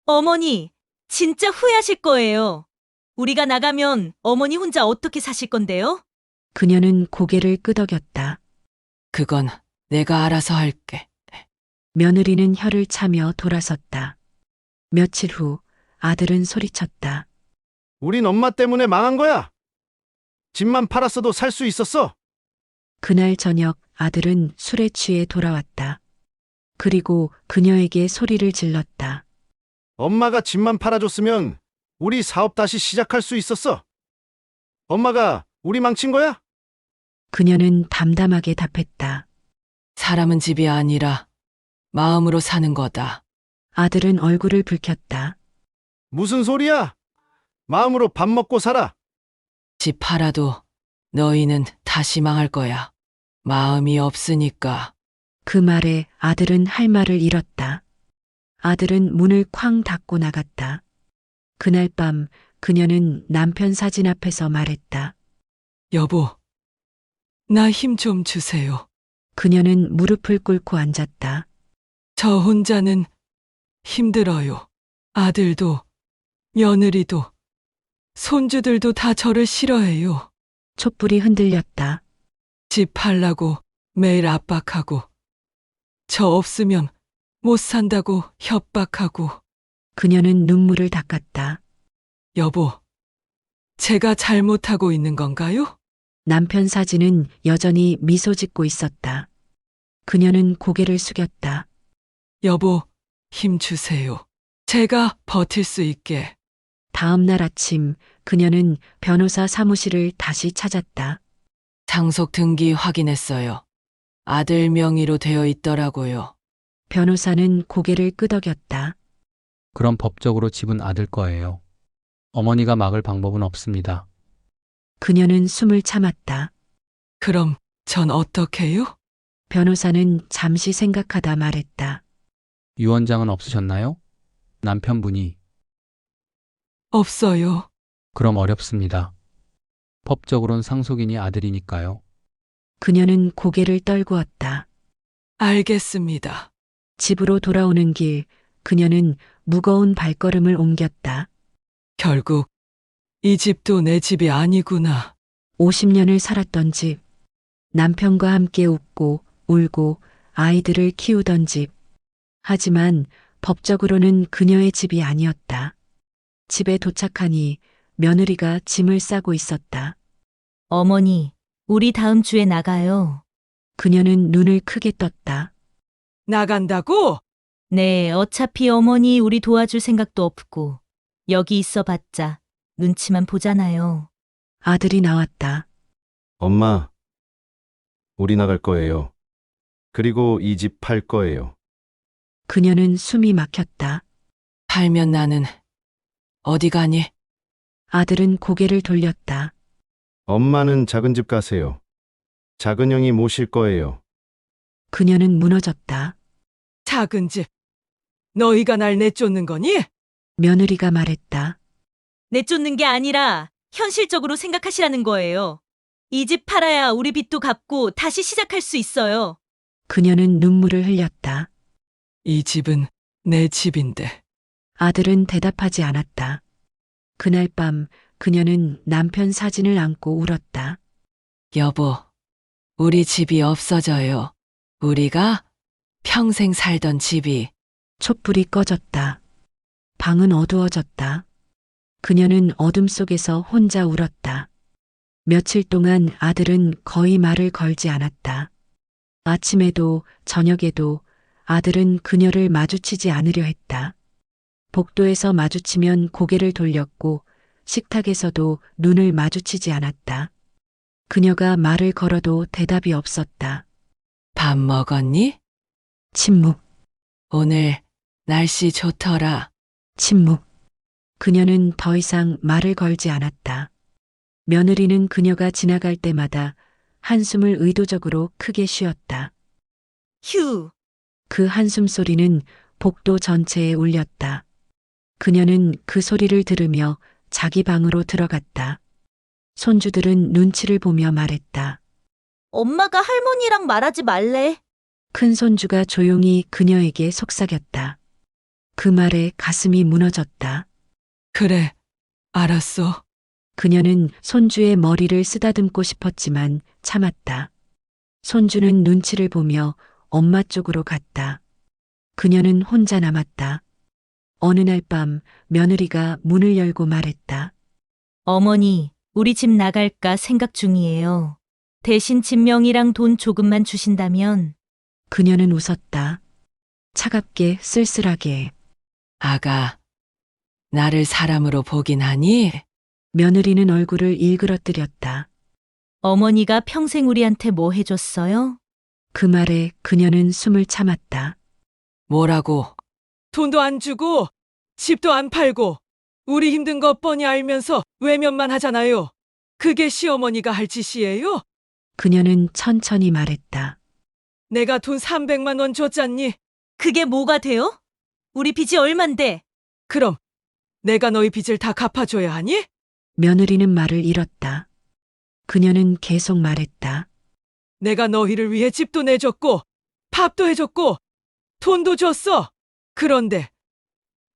Speaker 5: 어머니, 진짜 후회하실 거예요. 우리가 나가면 어머니 혼자 어떻게 사실 건데요?
Speaker 1: 그녀는 고개를 끄덕였다.
Speaker 2: 그건 내가 알아서 할게.
Speaker 1: 며느리는 혀를 차며 돌아섰다. 며칠 후 아들은 소리쳤다.
Speaker 4: 우린 엄마 때문에 망한 거야. 집만 팔았어도 살 수 있었어.
Speaker 1: 그날 저녁 아들은 술에 취해 돌아왔다. 그리고 그녀에게 소리를 질렀다.
Speaker 4: 엄마가 집만 팔아줬으면 우리 사업 다시 시작할 수 있었어. 엄마가 우리 망친 거야?
Speaker 1: 그녀는 담담하게 답했다.
Speaker 2: 사람은 집이 아니라 마음으로 사는 거다.
Speaker 1: 아들은 얼굴을 붉혔다.
Speaker 4: 무슨 소리야? 마음으로 밥 먹고 살아.
Speaker 2: 집 팔아도 너희는 다시 망할 거야. 마음이 없으니까.
Speaker 1: 그 말에 아들은 할 말을 잃었다. 아들은 문을 쾅 닫고 나갔다. 그날 밤 그녀는 남편 사진 앞에서 말했다.
Speaker 2: 여보, 나 힘 좀 주세요.
Speaker 1: 그녀는 무릎을 꿇고 앉았다.
Speaker 2: 저 혼자는 힘들어요. 아들도, 며느리도, 손주들도 다 저를 싫어해요.
Speaker 1: 촛불이 흔들렸다.
Speaker 2: 집 팔라고 매일 압박하고, 저 없으면 못 산다고 협박하고.
Speaker 1: 그녀는 눈물을 닦았다.
Speaker 2: 여보, 제가 잘못하고 있는 건가요?
Speaker 1: 남편 사진은 여전히 미소 짓고 있었다. 그녀는 고개를 숙였다.
Speaker 2: 여보, 힘 주세요. 제가 버틸 수 있게.
Speaker 1: 다음 날 아침 그녀는 변호사 사무실을 다시 찾았다.
Speaker 2: 상속 등기 확인했어요. 아들 명의로 되어 있더라고요.
Speaker 1: 변호사는 고개를 끄덕였다.
Speaker 6: 그럼 법적으로 집은 아들 거예요. 어머니가 막을 방법은 없습니다.
Speaker 1: 그녀는 숨을 참았다.
Speaker 2: 그럼 전 어떡해요?
Speaker 1: 변호사는 잠시 생각하다 말했다.
Speaker 6: 유언장은 없으셨나요? 남편분이.
Speaker 2: 없어요.
Speaker 6: 그럼 어렵습니다. 법적으론 상속인이 아들이니까요.
Speaker 1: 그녀는 고개를 떨구었다.
Speaker 2: 알겠습니다.
Speaker 1: 집으로 돌아오는 길 그녀는 무거운 발걸음을 옮겼다.
Speaker 2: 결국 이 집도 내 집이 아니구나.
Speaker 1: 50년을 살았던 집. 남편과 함께 웃고 울고 아이들을 키우던 집. 하지만 법적으로는 그녀의 집이 아니었다. 집에 도착하니 며느리가 짐을 싸고 있었다.
Speaker 5: 어머니, 우리 다음 주에 나가요.
Speaker 1: 그녀는 눈을 크게 떴다.
Speaker 2: 나간다고?
Speaker 5: 네, 어차피 어머니 우리 도와줄 생각도 없고 여기 있어 봤자 눈치만 보잖아요.
Speaker 1: 아들이 나왔다.
Speaker 4: 엄마, 우리 나갈 거예요. 그리고 이 집 팔 거예요.
Speaker 1: 그녀는 숨이 막혔다.
Speaker 2: 팔면 나는 어디 가니?
Speaker 1: 아들은 고개를 돌렸다.
Speaker 4: 엄마는 작은 집 가세요. 작은 형이 모실 거예요.
Speaker 1: 그녀는 무너졌다.
Speaker 2: 작은 집. 너희가 날 내쫓는 거니?
Speaker 1: 며느리가 말했다.
Speaker 5: 내쫓는 게 아니라 현실적으로 생각하시라는 거예요. 이 집 팔아야 우리 빚도 갚고 다시 시작할 수 있어요.
Speaker 1: 그녀는 눈물을 흘렸다.
Speaker 2: 이 집은 내 집인데.
Speaker 1: 아들은 대답하지 않았다. 그날 밤 그녀는 남편 사진을 안고 울었다.
Speaker 2: 여보, 우리 집이 없어져요. 우리가 평생 살던 집이.
Speaker 1: 촛불이 꺼졌다. 방은 어두워졌다. 그녀는 어둠 속에서 혼자 울었다. 며칠 동안 아들은 거의 말을 걸지 않았다. 아침에도 저녁에도 아들은 그녀를 마주치지 않으려 했다. 복도에서 마주치면 고개를 돌렸고 식탁에서도 눈을 마주치지 않았다. 그녀가 말을 걸어도 대답이 없었다.
Speaker 2: 밥 먹었니?
Speaker 1: 침묵,
Speaker 2: 오늘 날씨 좋더라.
Speaker 1: 침묵. 그녀는 더 이상 말을 걸지 않았다. 며느리는 그녀가 지나갈 때마다 한숨을 의도적으로 크게 쉬었다.
Speaker 5: 휴,
Speaker 1: 그 한숨 소리는 복도 전체에 울렸다. 그녀는 그 소리를 들으며 자기 방으로 들어갔다. 손주들은 눈치를 보며 말했다.
Speaker 5: 엄마가 할머니랑 말하지 말래.
Speaker 1: 큰 손주가 조용히 그녀에게 속삭였다. 그 말에 가슴이 무너졌다.
Speaker 2: 그래, 알았어.
Speaker 1: 그녀는 손주의 머리를 쓰다듬고 싶었지만 참았다. 손주는 눈치를 보며 엄마 쪽으로 갔다. 그녀는 혼자 남았다. 어느 날 밤 며느리가 문을 열고 말했다.
Speaker 5: 어머니, 우리 집 나갈까 생각 중이에요. 대신 집 명의랑 돈 조금만 주신다면.
Speaker 1: 그녀는 웃었다. 차갑게 쓸쓸하게.
Speaker 2: 아가, 나를 사람으로 보긴 하니?
Speaker 1: 며느리는 얼굴을 일그러뜨렸다.
Speaker 5: 어머니가 평생 우리한테 뭐 해줬어요?
Speaker 1: 그 말에 그녀는 숨을 참았다.
Speaker 2: 뭐라고? 돈도 안 주고, 집도 안 팔고, 우리 힘든 거 뻔히 알면서 외면만 하잖아요. 그게 시어머니가 할 짓이에요?
Speaker 1: 그녀는 천천히 말했다.
Speaker 2: 내가 돈 300만 원 줬잖니?
Speaker 5: 그게 뭐가 돼요? 우리 빚이 얼만데?
Speaker 2: 그럼 내가 너희 빚을 다 갚아줘야 하니?
Speaker 1: 며느리는 말을 잃었다. 그녀는 계속 말했다.
Speaker 2: 내가 너희를 위해 집도 내줬고, 밥도 해줬고, 돈도 줬어. 그런데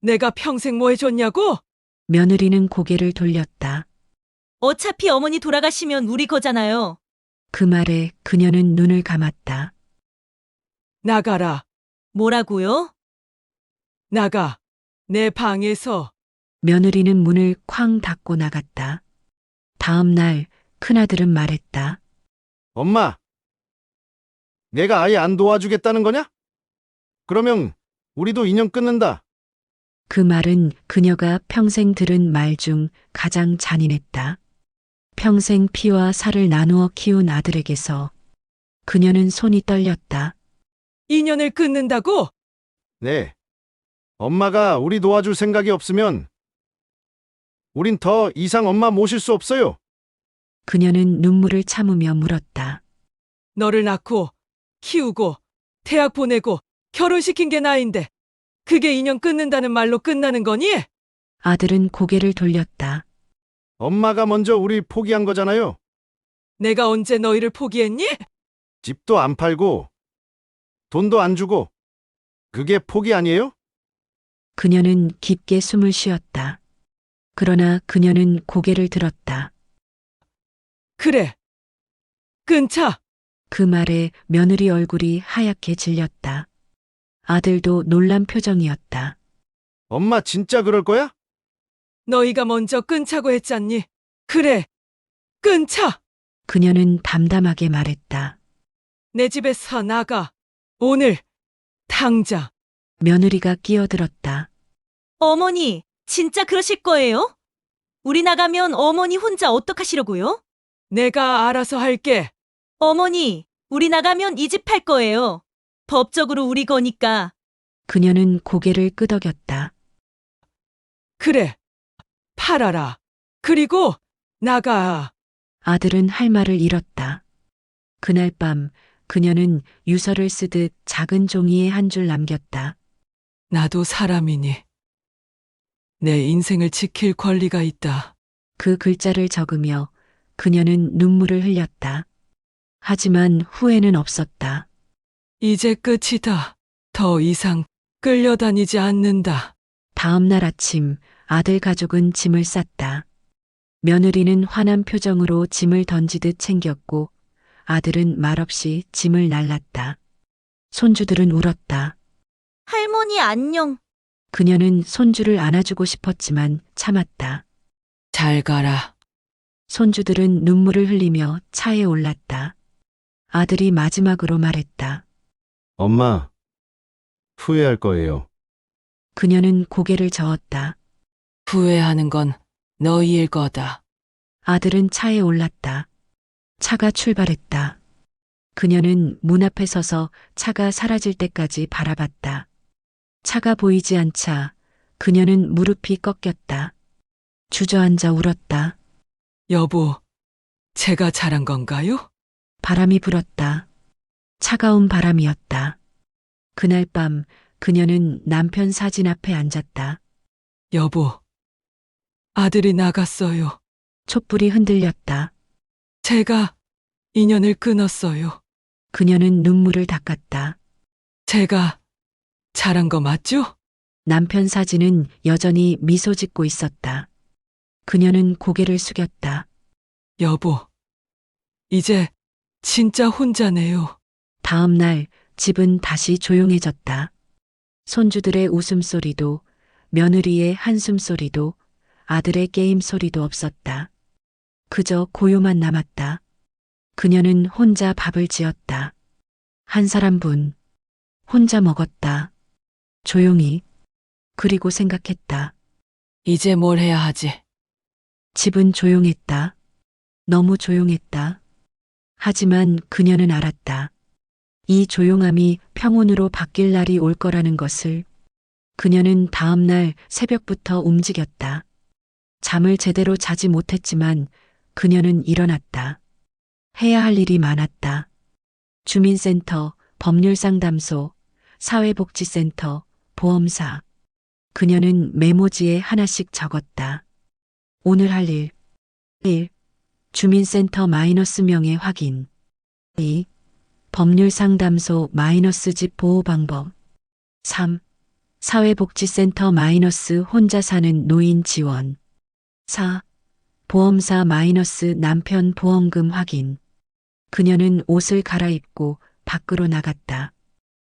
Speaker 2: 내가 평생 뭐 해줬냐고?
Speaker 1: 며느리는 고개를 돌렸다.
Speaker 5: 어차피 어머니 돌아가시면 우리 거잖아요.
Speaker 1: 그 말에 그녀는 눈을 감았다.
Speaker 2: 나가라.
Speaker 5: 뭐라고요?
Speaker 2: 나가. 내 방에서.
Speaker 1: 며느리는 문을 쾅 닫고 나갔다. 다음 날 큰아들은 말했다.
Speaker 4: 엄마, 내가 아예 안 도와주겠다는 거냐? 그러면 우리도 인연 끊는다.
Speaker 1: 그 말은 그녀가 평생 들은 말 중 가장 잔인했다. 평생 피와 살을 나누어 키운 아들에게서 그녀는 손이 떨렸다.
Speaker 2: 인연을 끊는다고?
Speaker 4: 네. 엄마가 우리 도와줄 생각이 없으면 우린 더 이상 엄마 모실 수 없어요.
Speaker 1: 그녀는 눈물을 참으며 물었다.
Speaker 2: 너를 낳고, 키우고, 대학 보내고, 결혼시킨 게 나인데, 그게 인연 끊는다는 말로 끝나는 거니?
Speaker 1: 아들은 고개를 돌렸다.
Speaker 4: 엄마가 먼저 우리 포기한 거잖아요.
Speaker 2: 내가 언제 너희를 포기했니?
Speaker 4: 집도 안 팔고 돈도 안 주고 그게 포기 아니에요?
Speaker 1: 그녀는 깊게 숨을 쉬었다. 그러나 그녀는 고개를 들었다.
Speaker 2: 그래. 끊자.
Speaker 1: 그 말에 며느리 얼굴이 하얗게 질렸다. 아들도 놀란 표정이었다.
Speaker 4: 엄마 진짜 그럴 거야?
Speaker 2: 너희가 먼저 끊자고 했잖니. 그래. 끊자.
Speaker 1: 그녀는 담담하게 말했다.
Speaker 2: 내 집에서 나가. 오늘, 당장.
Speaker 1: 며느리가 끼어들었다.
Speaker 5: 어머니, 진짜 그러실 거예요? 우리 나가면 어머니 혼자 어떡하시려고요?
Speaker 2: 내가 알아서 할게.
Speaker 5: 어머니, 우리 나가면 이 집 팔 거예요. 법적으로 우리 거니까.
Speaker 1: 그녀는 고개를 끄덕였다.
Speaker 2: 그래. 팔아라. 그리고 나가.
Speaker 1: 아들은 할 말을 잃었다. 그날 밤 그녀는 유서를 쓰듯 작은 종이에 한 줄 남겼다.
Speaker 2: 나도 사람이니 내 인생을 지킬 권리가 있다.
Speaker 1: 그 글자를 적으며 그녀는 눈물을 흘렸다. 하지만 후회는 없었다.
Speaker 2: 이제 끝이다. 더 이상 끌려다니지 않는다.
Speaker 1: 다음 날 아침 아들 가족은 짐을 쌌다. 며느리는 화난 표정으로 짐을 던지듯 챙겼고 아들은 말없이 짐을 날랐다. 손주들은 울었다.
Speaker 5: 할머니 안녕.
Speaker 1: 그녀는 손주를 안아주고 싶었지만 참았다.
Speaker 2: 잘 가라.
Speaker 1: 손주들은 눈물을 흘리며 차에 올랐다. 아들이 마지막으로 말했다.
Speaker 4: 엄마, 후회할 거예요.
Speaker 1: 그녀는 고개를 저었다.
Speaker 2: 후회하는 건 너희일 거다.
Speaker 1: 아들은 차에 올랐다. 차가 출발했다. 그녀는 문 앞에 서서 차가 사라질 때까지 바라봤다. 차가 보이지 않자 그녀는 무릎이 꺾였다. 주저앉아 울었다.
Speaker 2: 여보, 제가 잘한 건가요?
Speaker 1: 바람이 불었다. 차가운 바람이었다. 그날 밤 그녀는 남편 사진 앞에 앉았다.
Speaker 2: 여보, 아들이 나갔어요.
Speaker 1: 촛불이 흔들렸다.
Speaker 2: 제가 인연을 끊었어요.
Speaker 1: 그녀는 눈물을 닦았다.
Speaker 2: 제가 잘한 거 맞죠?
Speaker 1: 남편 사진은 여전히 미소 짓고 있었다. 그녀는 고개를 숙였다.
Speaker 2: 여보, 이제 진짜 혼자네요.
Speaker 1: 다음 날 집은 다시 조용해졌다. 손주들의 웃음소리도 며느리의 한숨소리도 아들의 게임 소리도 없었다. 그저 고요만 남았다. 그녀는 혼자 밥을 지었다. 한 사람분. 혼자 먹었다. 조용히. 그리고 생각했다.
Speaker 2: 이제 뭘 해야 하지?
Speaker 1: 집은 조용했다. 너무 조용했다. 하지만 그녀는 알았다. 이 조용함이 평온으로 바뀔 날이 올 거라는 것을. 그녀는 다음 날 새벽부터 움직였다. 잠을 제대로 자지 못했지만 그녀는 일어났다. 해야 할 일이 많았다. 주민센터, 법률상담소, 사회복지센터, 보험사. 그녀는 메모지에 하나씩 적었다. 오늘 할 일. 1. 주민센터 마이너스 명예 확인. 2. 법률상담소 마이너스 집 보호 방법. 3. 사회복지센터 마이너스 혼자 사는 노인 지원. 4. 보험사 마이너스 남편 보험금 확인. 그녀는 옷을 갈아입고 밖으로 나갔다.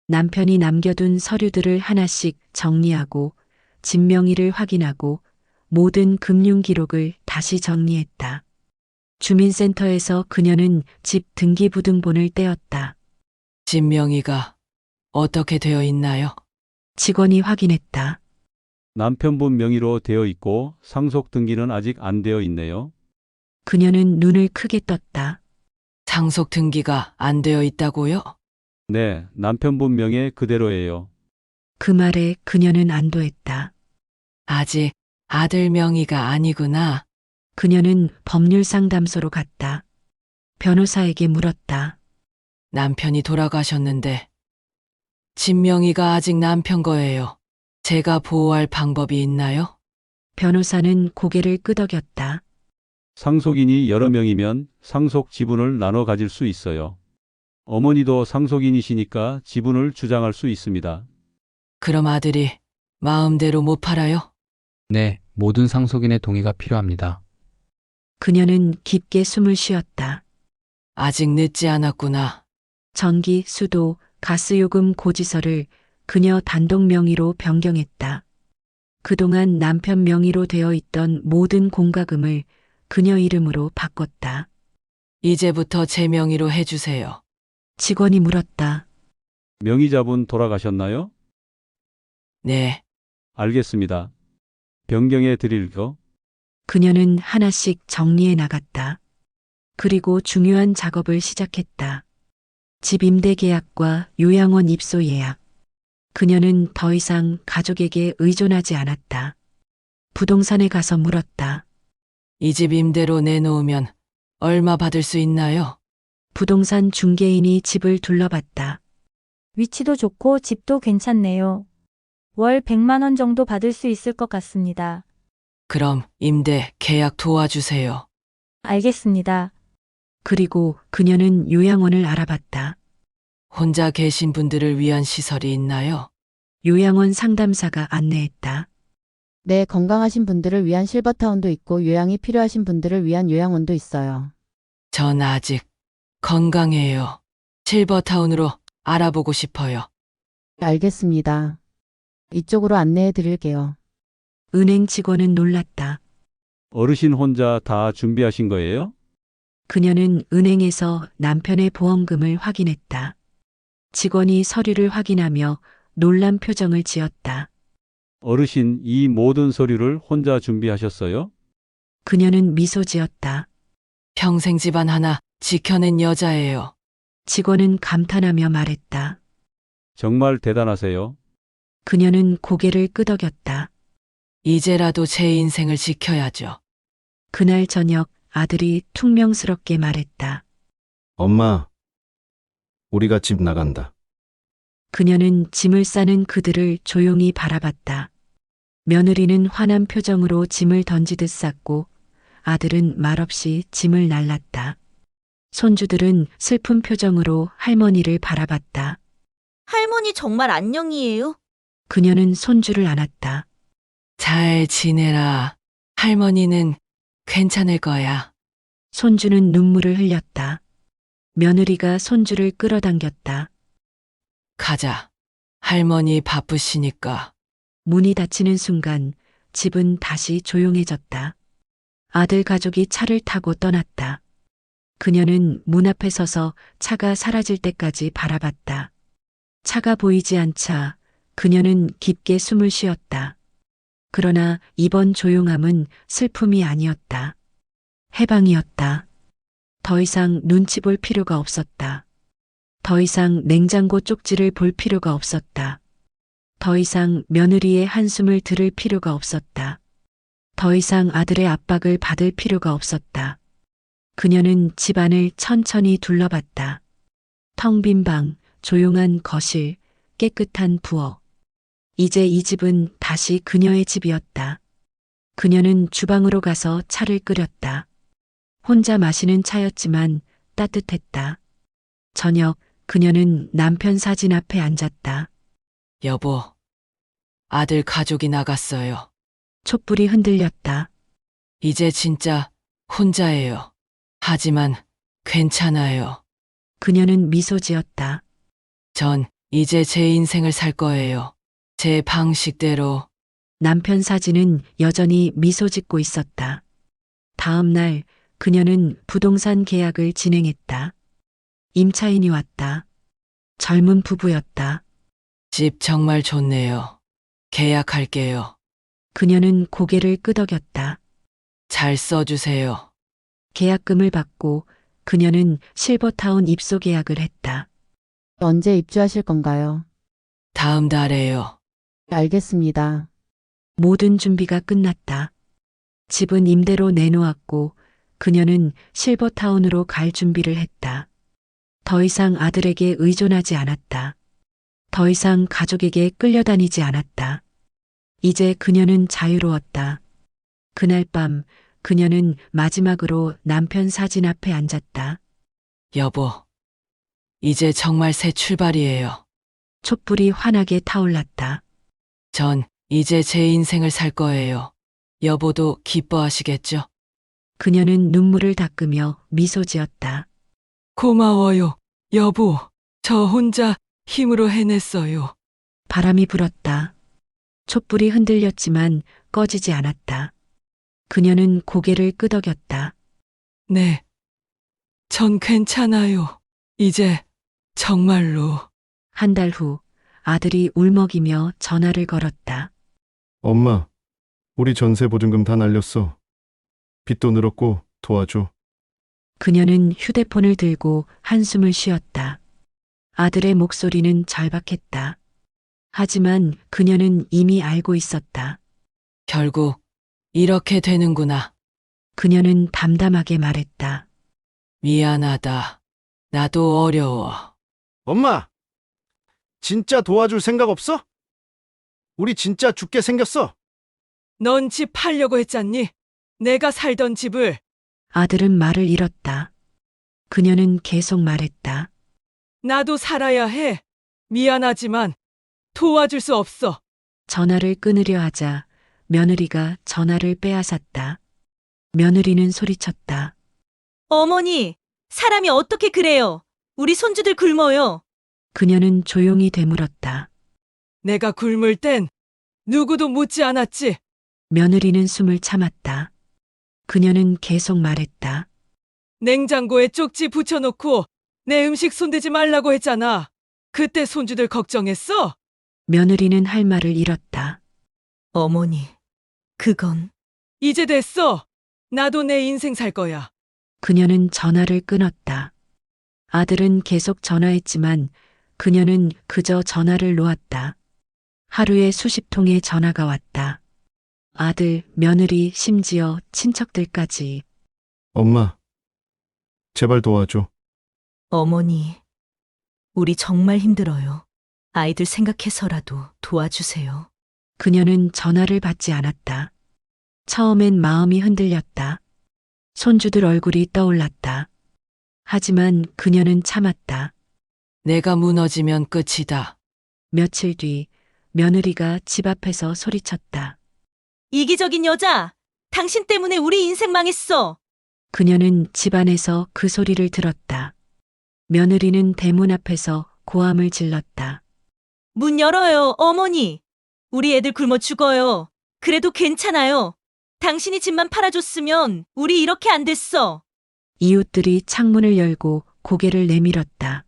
Speaker 1: 남편이 남겨둔 서류들을 하나씩 정리하고 집 명의를 확인하고 모든 금융 기록을 다시 정리했다. 주민센터에서 그녀는 집 등기부등본을 떼었다.
Speaker 2: 집 명의가 어떻게 되어 있나요?
Speaker 1: 직원이 확인했다.
Speaker 7: 남편분 명의로 되어 있고 상속 등기는 아직 안 되어 있네요.
Speaker 1: 그녀는 눈을 크게 떴다.
Speaker 2: 상속 등기가 안 되어 있다고요?
Speaker 7: 네, 남편분 명예 그대로예요.
Speaker 1: 그 말에 그녀는 안도했다.
Speaker 2: 아직 아들 명의가 아니구나.
Speaker 1: 그녀는 법률상담소로 갔다. 변호사에게 물었다.
Speaker 2: 남편이 돌아가셨는데 집 명의가 아직 남편 거예요. 제가 보호할 방법이 있나요?
Speaker 1: 변호사는 고개를 끄덕였다.
Speaker 7: 상속인이 여러 명이면 상속 지분을 나눠 가질 수 있어요. 어머니도 상속인이시니까 지분을 주장할 수 있습니다.
Speaker 2: 그럼 아들이 마음대로 못 팔아요?
Speaker 6: 네, 모든 상속인의 동의가 필요합니다.
Speaker 1: 그녀는 깊게 숨을 쉬었다.
Speaker 2: 아직 늦지 않았구나.
Speaker 1: 전기, 수도, 가스요금 고지서를 그녀 단독 명의로 변경했다. 그동안 남편 명의로 되어 있던 모든 공과금을 그녀 이름으로 바꿨다.
Speaker 2: 이제부터 제 명의로 해주세요.
Speaker 1: 직원이 물었다.
Speaker 7: 명의자분 돌아가셨나요?
Speaker 2: 네,
Speaker 7: 알겠습니다. 변경해 드릴거.
Speaker 1: 그녀는 하나씩 정리해 나갔다. 그리고 중요한 작업을 시작했다. 집 임대 계약과 요양원 입소 예약. 그녀는 더 이상 가족에게 의존하지 않았다. 부동산에 가서 물었다.
Speaker 2: 이 집 임대로 내놓으면 얼마 받을 수 있나요?
Speaker 1: 부동산 중개인이 집을 둘러봤다.
Speaker 8: 위치도 좋고 집도 괜찮네요. 월 100만 원 정도 받을 수 있을 것 같습니다.
Speaker 2: 그럼 임대 계약 도와주세요.
Speaker 8: 알겠습니다.
Speaker 1: 그리고 그녀는 요양원을 알아봤다.
Speaker 2: 혼자 계신 분들을 위한 시설이 있나요?
Speaker 1: 요양원 상담사가 안내했다.
Speaker 9: 네, 건강하신 분들을 위한 실버타운도 있고 요양이 필요하신 분들을 위한 요양원도 있어요.
Speaker 2: 전 아직 건강해요. 실버타운으로 알아보고 싶어요.
Speaker 9: 알겠습니다. 이쪽으로 안내해 드릴게요.
Speaker 1: 은행 직원은 놀랐다.
Speaker 7: 어르신 혼자 다 준비하신 거예요?
Speaker 1: 그녀는 은행에서 남편의 보험금을 확인했다. 직원이 서류를 확인하며 놀란 표정을 지었다.
Speaker 7: 어르신 이 모든 서류를 혼자 준비하셨어요?
Speaker 1: 그녀는 미소 지었다.
Speaker 2: 평생 집안 하나 지켜낸 여자예요.
Speaker 1: 직원은 감탄하며 말했다.
Speaker 7: 정말 대단하세요.
Speaker 1: 그녀는 고개를 끄덕였다.
Speaker 2: 이제라도 제 인생을 지켜야죠.
Speaker 1: 그날 저녁 아들이 퉁명스럽게 말했다.
Speaker 4: 엄마, 우리가 집 나간다.
Speaker 1: 그녀는 짐을 싸는 그들을 조용히 바라봤다. 며느리는 화난 표정으로 짐을 던지듯 쌌고 아들은 말없이 짐을 날랐다. 손주들은 슬픈 표정으로 할머니를 바라봤다.
Speaker 5: 할머니 정말 안녕이에요?
Speaker 1: 그녀는 손주를 안았다.
Speaker 2: 잘 지내라. 할머니는 괜찮을 거야.
Speaker 1: 손주는 눈물을 흘렸다. 며느리가 손주를 끌어당겼다.
Speaker 2: 가자. 할머니 바쁘시니까.
Speaker 1: 문이 닫히는 순간 집은 다시 조용해졌다. 아들 가족이 차를 타고 떠났다. 그녀는 문 앞에 서서 차가 사라질 때까지 바라봤다. 차가 보이지 않자 그녀는 깊게 숨을 쉬었다. 그러나 이번 조용함은 슬픔이 아니었다. 해방이었다. 더 이상 눈치 볼 필요가 없었다. 더 이상 냉장고 쪽지를 볼 필요가 없었다. 더 이상 며느리의 한숨을 들을 필요가 없었다. 더 이상 아들의 압박을 받을 필요가 없었다. 그녀는 집안을 천천히 둘러봤다. 텅 빈 방, 조용한 거실, 깨끗한 부엌. 이제 이 집은 다시 그녀의 집이었다. 그녀는 주방으로 가서 차를 끓였다. 혼자 마시는 차였지만 따뜻했다. 저녁 그녀는 남편 사진 앞에 앉았다.
Speaker 2: 여보, 아들 가족이 나갔어요.
Speaker 1: 촛불이 흔들렸다.
Speaker 2: 이제 진짜 혼자예요. 하지만 괜찮아요.
Speaker 1: 그녀는 미소 지었다.
Speaker 2: 전 이제 제 인생을 살 거예요. 제 방식대로.
Speaker 1: 남편 사진은 여전히 미소 짓고 있었다. 다음 날 그녀는 부동산 계약을 진행했다. 임차인이 왔다. 젊은 부부였다.
Speaker 2: 집 정말 좋네요. 계약할게요.
Speaker 1: 그녀는 고개를 끄덕였다.
Speaker 2: 잘 써주세요.
Speaker 1: 계약금을 받고 그녀는 실버타운 입소 계약을 했다.
Speaker 9: 언제 입주하실 건가요?
Speaker 2: 다음 달에요.
Speaker 9: 알겠습니다.
Speaker 1: 모든 준비가 끝났다. 집은 임대로 내놓았고 그녀는 실버타운으로 갈 준비를 했다. 더 이상 아들에게 의존하지 않았다. 더 이상 가족에게 끌려다니지 않았다. 이제 그녀는 자유로웠다. 그날 밤 그녀는 마지막으로 남편 사진 앞에 앉았다.
Speaker 2: 여보, 이제 정말 새 출발이에요.
Speaker 1: 촛불이 환하게 타올랐다.
Speaker 2: 전 이제 제 인생을 살 거예요. 여보도 기뻐하시겠죠?
Speaker 1: 그녀는 눈물을 닦으며 미소 지었다.
Speaker 2: 고마워요, 여보. 저 혼자 힘으로 해냈어요.
Speaker 1: 바람이 불었다. 촛불이 흔들렸지만 꺼지지 않았다. 그녀는 고개를 끄덕였다.
Speaker 2: 네. 전 괜찮아요. 이제 정말로.
Speaker 1: 한 달 후 아들이 울먹이며 전화를 걸었다.
Speaker 4: 엄마, 우리 전세 보증금 다 날렸어. 빚도 늘었고 도와줘.
Speaker 1: 그녀는 휴대폰을 들고 한숨을 쉬었다. 아들의 목소리는 절박했다. 하지만 그녀는 이미 알고 있었다.
Speaker 2: 결국 이렇게 되는구나.
Speaker 1: 그녀는 담담하게 말했다.
Speaker 2: 미안하다. 나도 어려워.
Speaker 4: 엄마! 진짜 도와줄 생각 없어? 우리 진짜 죽게 생겼어.
Speaker 2: 넌 집 팔려고 했잖니? 내가 살던 집을.
Speaker 1: 아들은 말을 잃었다. 그녀는 계속 말했다.
Speaker 2: 나도 살아야 해. 미안하지만 도와줄 수 없어.
Speaker 1: 전화를 끊으려 하자 며느리가 전화를 빼앗았다. 며느리는 소리쳤다.
Speaker 5: 어머니, 사람이 어떻게 그래요? 우리 손주들 굶어요.
Speaker 1: 그녀는 조용히 되물었다.
Speaker 2: 내가 굶을 땐 누구도 묻지 않았지.
Speaker 1: 며느리는 숨을 참았다. 그녀는 계속 말했다.
Speaker 2: 냉장고에 쪽지 붙여놓고 내 음식 손대지 말라고 했잖아. 그때 손주들 걱정했어?
Speaker 1: 며느리는 할 말을 잃었다.
Speaker 5: 어머니, 그건
Speaker 2: 이제 됐어. 나도 내 인생 살 거야.
Speaker 1: 그녀는 전화를 끊었다. 아들은 계속 전화했지만 그녀는 그저 전화를 놓았다. 하루에 수십 통의 전화가 왔다. 아들, 며느리, 심지어 친척들까지.
Speaker 4: 엄마, 제발 도와줘.
Speaker 5: 어머니, 우리 정말 힘들어요. 아이들 생각해서라도 도와주세요.
Speaker 1: 그녀는 전화를 받지 않았다. 처음엔 마음이 흔들렸다. 손주들 얼굴이 떠올랐다. 하지만 그녀는 참았다.
Speaker 2: 내가 무너지면 끝이다.
Speaker 1: 며칠 뒤 며느리가 집 앞에서 소리쳤다.
Speaker 5: 이기적인 여자! 당신 때문에 우리 인생 망했어!
Speaker 1: 그녀는 집 안에서 그 소리를 들었다. 며느리는 대문 앞에서 고함을 질렀다.
Speaker 5: 문 열어요, 어머니! 우리 애들 굶어 죽어요. 그래도 괜찮아요. 당신이 집만 팔아줬으면 우리 이렇게 안 됐어.
Speaker 1: 이웃들이 창문을 열고 고개를 내밀었다.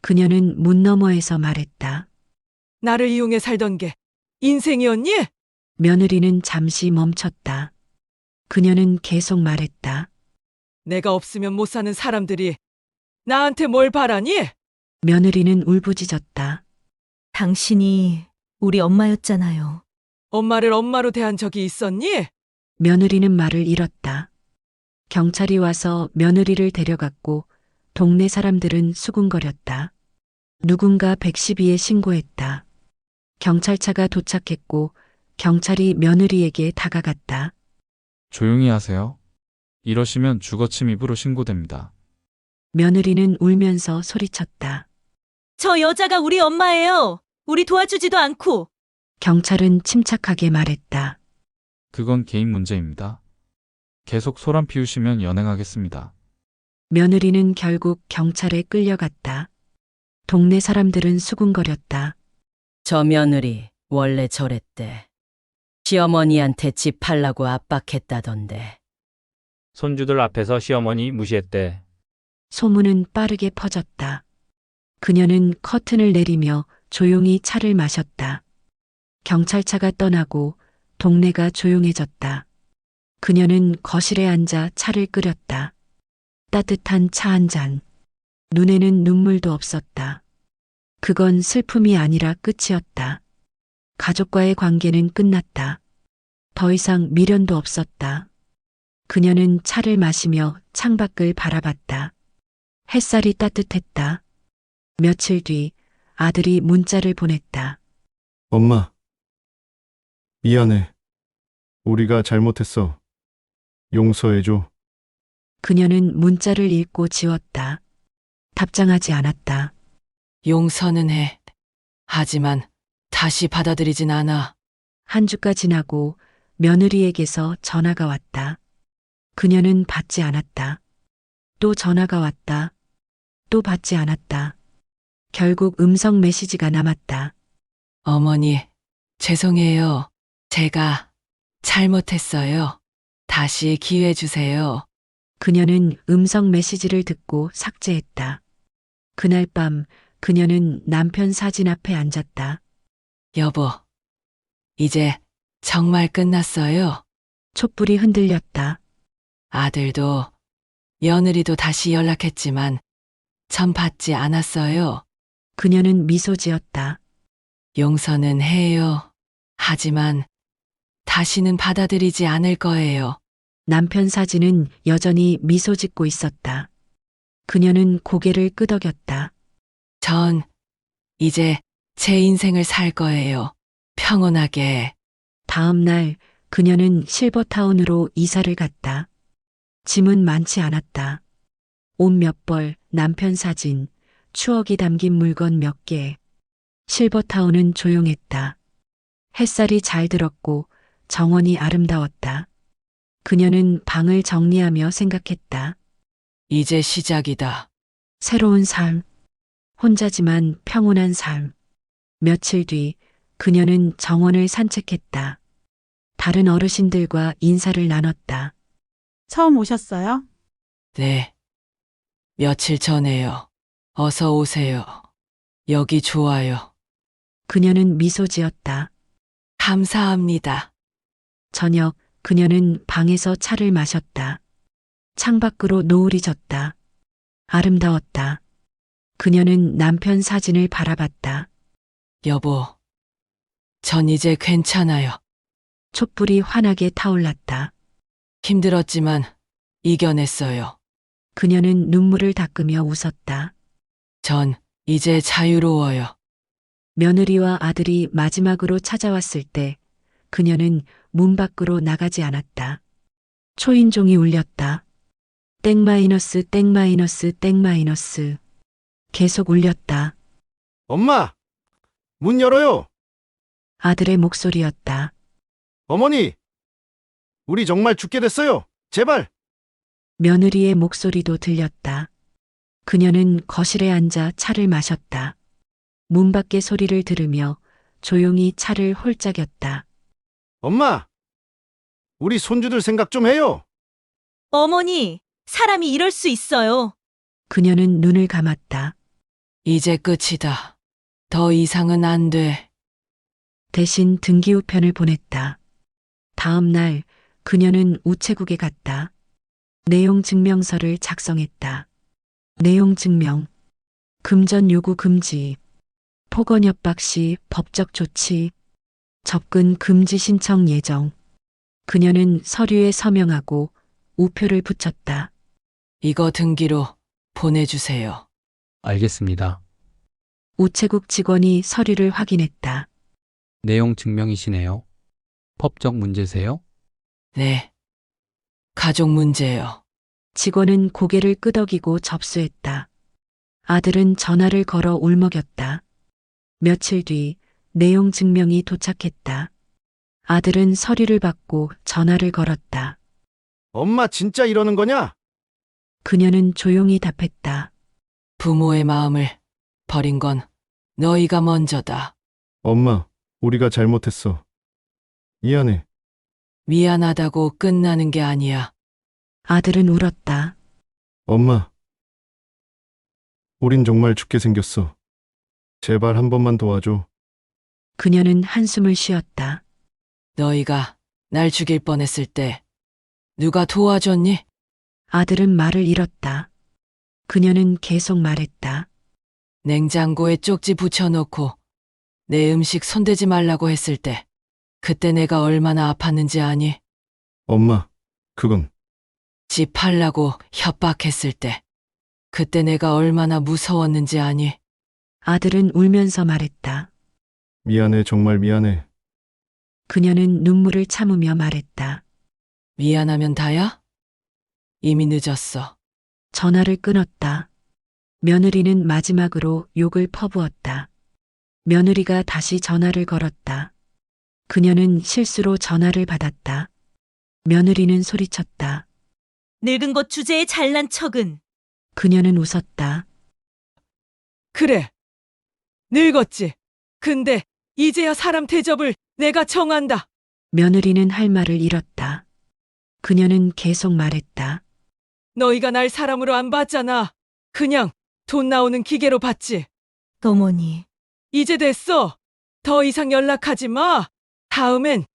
Speaker 1: 그녀는 문 너머에서 말했다.
Speaker 2: 나를 이용해 살던 게 인생이었니?
Speaker 1: 며느리는 잠시 멈췄다. 그녀는 계속 말했다.
Speaker 2: 내가 없으면 못 사는 사람들이 나한테 뭘 바라니?
Speaker 1: 며느리는 울부짖었다.
Speaker 5: 당신이 우리 엄마였잖아요.
Speaker 2: 엄마를 엄마로 대한 적이 있었니?
Speaker 1: 며느리는 말을 잃었다. 경찰이 와서 며느리를 데려갔고 동네 사람들은 수군거렸다. 누군가 112에 신고했다. 경찰차가 도착했고 경찰이 며느리에게 다가갔다.
Speaker 10: 조용히 하세요. 이러시면 주거침입으로 신고됩니다.
Speaker 1: 며느리는 울면서 소리쳤다.
Speaker 5: 저 여자가 우리 엄마예요. 우리 도와주지도 않고.
Speaker 1: 경찰은 침착하게 말했다.
Speaker 10: 그건 개인 문제입니다. 계속 소란 피우시면 연행하겠습니다.
Speaker 1: 며느리는 결국 경찰에 끌려갔다. 동네 사람들은 수군거렸다.
Speaker 11: 저 며느리 원래 저랬대. 시어머니한테 집 팔라고 압박했다던데.
Speaker 12: 손주들 앞에서 시어머니 무시했대.
Speaker 1: 소문은 빠르게 퍼졌다. 그녀는 커튼을 내리며 조용히 차를 마셨다. 경찰차가 떠나고 동네가 조용해졌다. 그녀는 거실에 앉아 차를 끓였다. 따뜻한 차 한 잔. 눈에는 눈물도 없었다. 그건 슬픔이 아니라 끝이었다. 가족과의 관계는 끝났다. 더 이상 미련도 없었다. 그녀는 차를 마시며 창밖을 바라봤다. 햇살이 따뜻했다. 며칠 뒤 아들이 문자를 보냈다.
Speaker 4: 엄마, 미안해. 우리가 잘못했어. 용서해줘.
Speaker 1: 그녀는 문자를 읽고 지웠다. 답장하지 않았다.
Speaker 2: 용서는 해. 하지만 다시 받아들이진 않아.
Speaker 1: 한 주가 지나고 며느리에게서 전화가 왔다. 그녀는 받지 않았다. 또 전화가 왔다. 또 받지 않았다. 결국 음성 메시지가 남았다.
Speaker 2: 어머니, 죄송해요. 제가 잘못했어요. 다시 기회 주세요.
Speaker 1: 그녀는 음성 메시지를 듣고 삭제했다. 그날 밤 그녀는 남편 사진 앞에 앉았다.
Speaker 2: 여보, 이제 정말 끝났어요.
Speaker 1: 촛불이 흔들렸다.
Speaker 2: 아들도 며느리도 다시 연락했지만 전 받지 않았어요.
Speaker 1: 그녀는 미소 지었다.
Speaker 2: 용서는 해요. 하지만 다시는 받아들이지 않을 거예요.
Speaker 1: 남편 사진은 여전히 미소 짓고 있었다. 그녀는 고개를 끄덕였다.
Speaker 2: 전 이제 제 인생을 살 거예요. 평온하게.
Speaker 1: 다음 날 그녀는 실버타운으로 이사를 갔다. 짐은 많지 않았다. 옷 몇 벌, 남편 사진, 추억이 담긴 물건 몇 개. 실버타운은 조용했다. 햇살이 잘 들었고 정원이 아름다웠다. 그녀는 방을 정리하며 생각했다.
Speaker 2: 이제 시작이다.
Speaker 1: 새로운 삶. 혼자지만 평온한 삶. 며칠 뒤 그녀는 정원을 산책했다. 다른 어르신들과 인사를 나눴다.
Speaker 13: 처음 오셨어요?
Speaker 2: 네. 며칠 전에요. 어서 오세요. 여기 좋아요.
Speaker 1: 그녀는 미소 지었다.
Speaker 2: 감사합니다.
Speaker 1: 저녁 그녀는 방에서 차를 마셨다. 창밖으로 노을이 졌다. 아름다웠다. 그녀는 남편 사진을 바라봤다.
Speaker 2: 여보, 전 이제 괜찮아요.
Speaker 1: 촛불이 환하게 타올랐다.
Speaker 2: 힘들었지만 이겨냈어요.
Speaker 1: 그녀는 눈물을 닦으며 웃었다.
Speaker 2: 전 이제 자유로워요.
Speaker 1: 며느리와 아들이 마지막으로 찾아왔을 때 그녀는 문 밖으로 나가지 않았다. 초인종이 울렸다. 땡 마이너스 땡 마이너스 땡 마이너스. 계속 울렸다.
Speaker 4: 엄마! 문 열어요!
Speaker 1: 아들의 목소리였다.
Speaker 4: 어머니! 우리 정말 죽게 됐어요! 제발!
Speaker 1: 며느리의 목소리도 들렸다. 그녀는 거실에 앉아 차를 마셨다. 문 밖의 소리를 들으며 조용히 차를 홀짝였다.
Speaker 4: 엄마! 우리 손주들 생각 좀 해요!
Speaker 5: 어머니, 사람이 이럴 수 있어요.
Speaker 1: 그녀는 눈을 감았다.
Speaker 2: 이제 끝이다. 더 이상은 안 돼.
Speaker 1: 대신 등기우편을 보냈다. 다음 날 그녀는 우체국에 갔다. 내용 증명서를 작성했다. 내용 증명. 금전 요구 금지. 폭언 협박 시 법적 조치. 접근 금지 신청 예정. 그녀는 서류에 서명하고 우표를 붙였다.
Speaker 2: 이거 등기로 보내주세요.
Speaker 6: 알겠습니다.
Speaker 1: 우체국 직원이 서류를 확인했다.
Speaker 6: 내용 증명이시네요. 법적 문제세요?
Speaker 2: 네. 가족 문제요.
Speaker 1: 직원은 고개를 끄덕이고 접수했다. 아들은 전화를 걸어 울먹였다. 며칠 뒤 내용 증명이 도착했다. 아들은 서류를 받고 전화를 걸었다.
Speaker 4: 엄마 진짜 이러는 거냐?
Speaker 1: 그녀는 조용히 답했다.
Speaker 2: 부모의 마음을 버린 건 너희가 먼저다.
Speaker 4: 엄마, 우리가 잘못했어. 미안해.
Speaker 2: 미안하다고 끝나는 게 아니야.
Speaker 1: 아들은 울었다.
Speaker 4: 엄마. 우린 정말 죽게 생겼어. 제발 한 번만 도와줘.
Speaker 1: 그녀는 한숨을 쉬었다.
Speaker 2: 너희가 날 죽일 뻔했을 때 누가 도와줬니?
Speaker 1: 아들은 말을 잃었다. 그녀는 계속 말했다.
Speaker 2: 냉장고에 쪽지 붙여놓고 내 음식 손대지 말라고 했을 때 그때 내가 얼마나 아팠는지 아니?
Speaker 4: 엄마, 그건
Speaker 2: 집 팔라고 협박했을 때 그때 내가 얼마나 무서웠는지 아니?
Speaker 1: 아들은 울면서 말했다.
Speaker 4: 미안해, 정말 미안해.
Speaker 1: 그녀는 눈물을 참으며 말했다.
Speaker 2: 미안하면 다야? 이미 늦었어.
Speaker 1: 전화를 끊었다. 며느리는 마지막으로 욕을 퍼부었다. 며느리가 다시 전화를 걸었다. 그녀는 실수로 전화를 받았다. 며느리는 소리쳤다.
Speaker 5: 늙은 것 주제에 잘난 척은.
Speaker 1: 그녀는 웃었다.
Speaker 2: 그래. 늙었지. 근데 이제야 사람 대접을 내가 정한다.
Speaker 1: 며느리는 할 말을 잃었다. 그녀는 계속 말했다.
Speaker 2: 너희가 날 사람으로 안 봤잖아. 그냥 돈 나오는 기계로 받지.
Speaker 5: 어머니,
Speaker 2: 이제 됐어. 더 이상 연락하지 마. 다음엔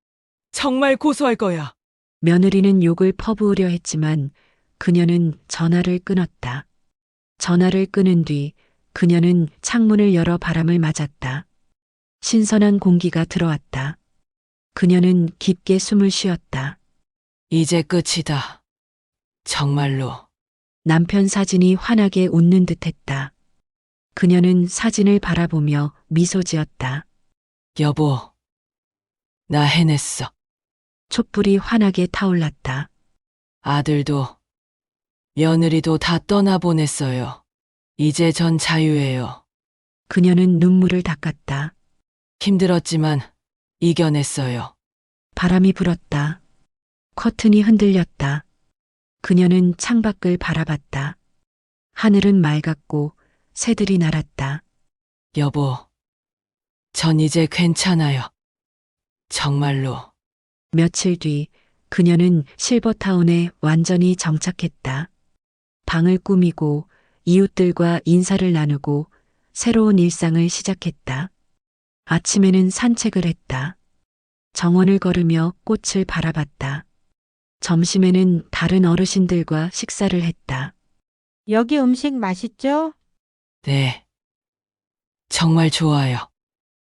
Speaker 2: 정말 고소할 거야.
Speaker 1: 며느리는 욕을 퍼부으려 했지만 그녀는 전화를 끊었다. 전화를 끊은 뒤 그녀는 창문을 열어 바람을 맞았다. 신선한 공기가 들어왔다. 그녀는 깊게 숨을 쉬었다.
Speaker 2: 이제 끝이다. 정말로.
Speaker 1: 남편 사진이 환하게 웃는 듯 했다. 그녀는 사진을 바라보며 미소 지었다.
Speaker 2: 여보, 나 해냈어.
Speaker 1: 촛불이 환하게 타올랐다.
Speaker 2: 아들도 며느리도 다 떠나보냈어요. 이제 전 자유예요.
Speaker 1: 그녀는 눈물을 닦았다.
Speaker 2: 힘들었지만 이겨냈어요.
Speaker 1: 바람이 불었다. 커튼이 흔들렸다. 그녀는 창밖을 바라봤다. 하늘은 맑았고 새들이 날았다.
Speaker 2: 여보, 전 이제 괜찮아요. 정말로.
Speaker 1: 며칠 뒤 그녀는 실버타운에 완전히 정착했다. 방을 꾸미고 이웃들과 인사를 나누고 새로운 일상을 시작했다. 아침에는 산책을 했다. 정원을 걸으며 꽃을 바라봤다. 점심에는 다른 어르신들과 식사를 했다.
Speaker 13: 여기 음식 맛있죠?
Speaker 2: 네. 정말 좋아요.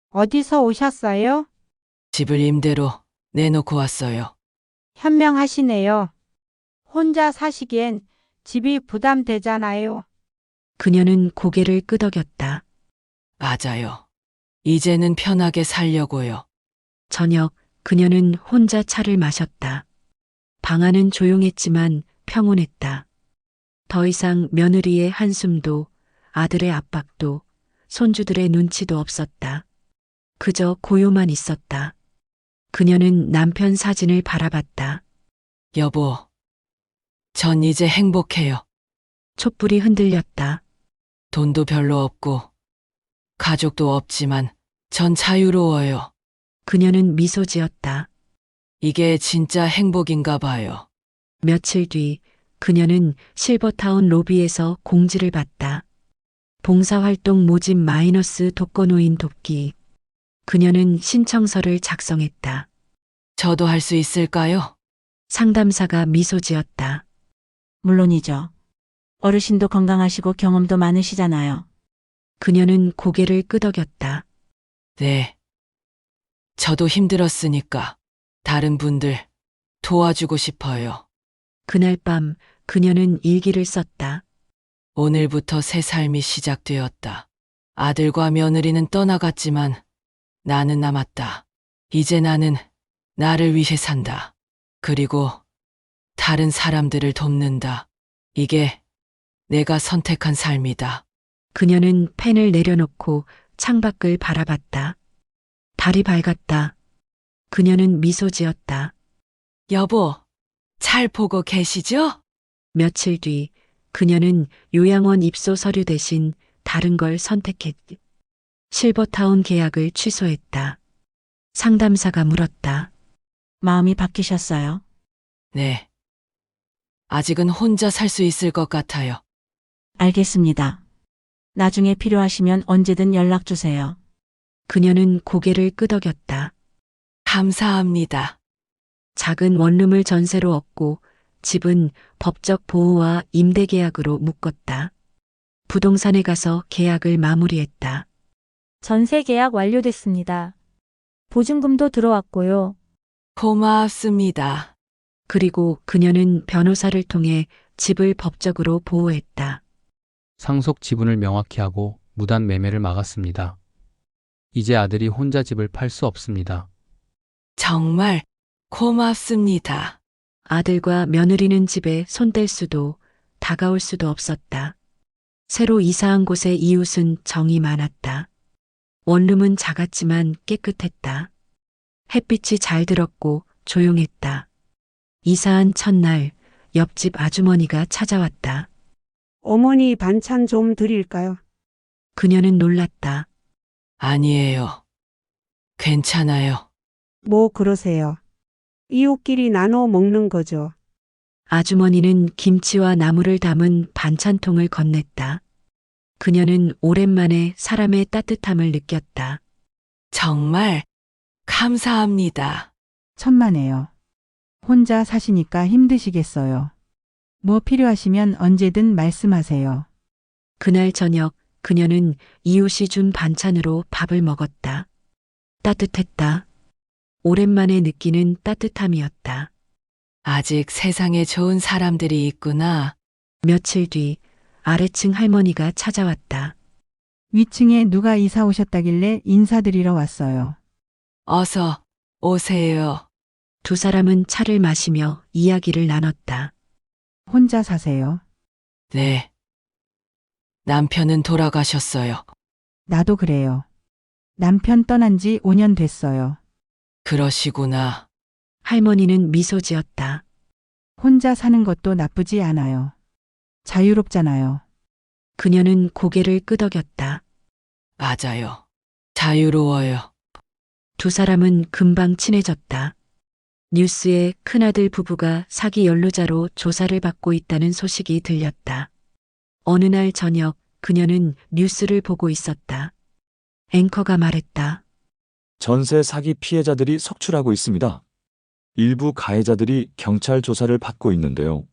Speaker 13: 어디서 오셨어요?
Speaker 2: 집을 임대로 내놓고 왔어요.
Speaker 13: 현명하시네요. 혼자 사시기엔 집이 부담되잖아요.
Speaker 1: 그녀는 고개를 끄덕였다.
Speaker 2: 맞아요. 이제는 편하게 살려고요.
Speaker 1: 저녁 그녀는 혼자 차를 마셨다. 방 안은 조용했지만 평온했다. 더 이상 며느리의 한숨도 아들의 압박도 손주들의 눈치도 없었다. 그저 고요만 있었다. 그녀는 남편 사진을 바라봤다.
Speaker 2: 여보, 전 이제 행복해요.
Speaker 1: 촛불이 흔들렸다.
Speaker 2: 돈도 별로 없고 가족도 없지만 전 자유로워요.
Speaker 1: 그녀는 미소 지었다.
Speaker 2: 이게 진짜 행복인가 봐요.
Speaker 1: 며칠 뒤 그녀는 실버타운 로비에서 공지를 봤다. 봉사활동 모집 마이너스 독거노인 돕기. 그녀는 신청서를 작성했다.
Speaker 2: 저도 할 수 있을까요?
Speaker 1: 상담사가 미소 지었다.
Speaker 13: 물론이죠. 어르신도 건강하시고 경험도 많으시잖아요.
Speaker 1: 그녀는 고개를 끄덕였다.
Speaker 2: 네. 저도 힘들었으니까 다른 분들 도와주고 싶어요.
Speaker 1: 그날 밤 그녀는 일기를 썼다.
Speaker 2: 오늘부터 새 삶이 시작되었다. 아들과 며느리는 떠나갔지만 나는 남았다. 이제 나는 나를 위해 산다. 그리고 다른 사람들을 돕는다. 이게 내가 선택한 삶이다.
Speaker 1: 그녀는 펜을 내려놓고 창밖을 바라봤다. 달이 밝았다. 그녀는 미소 지었다.
Speaker 2: 여보, 잘 보고 계시죠?
Speaker 1: 며칠 뒤 그녀는 요양원 입소 서류 대신 다른 걸 선택했다. 실버타운 계약을 취소했다. 상담사가 물었다.
Speaker 13: 마음이 바뀌셨어요?
Speaker 2: 네. 아직은 혼자 살 수 있을 것 같아요.
Speaker 13: 알겠습니다. 나중에 필요하시면 언제든 연락 주세요.
Speaker 1: 그녀는 고개를 끄덕였다.
Speaker 2: 감사합니다.
Speaker 1: 작은 원룸을 전세로 얻고 집은 법적 보호와 임대 계약으로 묶었다. 부동산에 가서 계약을 마무리했다.
Speaker 8: 전세 계약 완료됐습니다. 보증금도 들어왔고요.
Speaker 2: 고맙습니다.
Speaker 1: 그리고 그녀는 변호사를 통해 집을 법적으로 보호했다.
Speaker 6: 상속 지분을 명확히 하고 무단 매매를 막았습니다. 이제 아들이 혼자 집을 팔 수 없습니다.
Speaker 2: 정말 고맙습니다.
Speaker 1: 아들과 며느리는 집에 손댈 수도 다가올 수도 없었다. 새로 이사한 곳의 이웃은 정이 많았다. 원룸은 작았지만 깨끗했다. 햇빛이 잘 들었고 조용했다. 이사한 첫날 옆집 아주머니가 찾아왔다.
Speaker 13: 어머니 반찬 좀 드릴까요?
Speaker 1: 그녀는 놀랐다.
Speaker 2: 아니에요. 괜찮아요.
Speaker 13: 뭐 그러세요? 이웃끼리 나눠 먹는 거죠.
Speaker 1: 아주머니는 김치와 나물을 담은 반찬통을 건넸다. 그녀는 오랜만에 사람의 따뜻함을 느꼈다.
Speaker 2: 정말 감사합니다.
Speaker 13: 천만에요. 혼자 사시니까 힘드시겠어요. 뭐 필요하시면 언제든 말씀하세요.
Speaker 1: 그날 저녁 그녀는 이웃이 준 반찬으로 밥을 먹었다. 따뜻했다. 오랜만에 느끼는 따뜻함이었다.
Speaker 2: 아직 세상에 좋은 사람들이 있구나.
Speaker 1: 며칠 뒤 아래층 할머니가 찾아왔다.
Speaker 13: 위층에 누가 이사 오셨다길래 인사드리러 왔어요.
Speaker 2: 어서 오세요.
Speaker 1: 두 사람은 차를 마시며 이야기를 나눴다.
Speaker 13: 혼자 사세요.
Speaker 2: 네. 남편은 돌아가셨어요.
Speaker 13: 나도 그래요. 남편 떠난 지 5년 됐어요.
Speaker 2: 그러시구나.
Speaker 1: 할머니는 미소 지었다.
Speaker 13: 혼자 사는 것도 나쁘지 않아요. 자유롭잖아요.
Speaker 1: 그녀는 고개를 끄덕였다.
Speaker 2: 맞아요. 자유로워요.
Speaker 1: 두 사람은 금방 친해졌다. 뉴스에 큰아들 부부가 사기 연루자로 조사를 받고 있다는 소식이 들렸다. 어느 날 저녁 그녀는 뉴스를 보고 있었다. 앵커가 말했다.
Speaker 14: 전세 사기 피해자들이 속출하고 있습니다. 일부 가해자들이 경찰 조사를 받고 있는데요.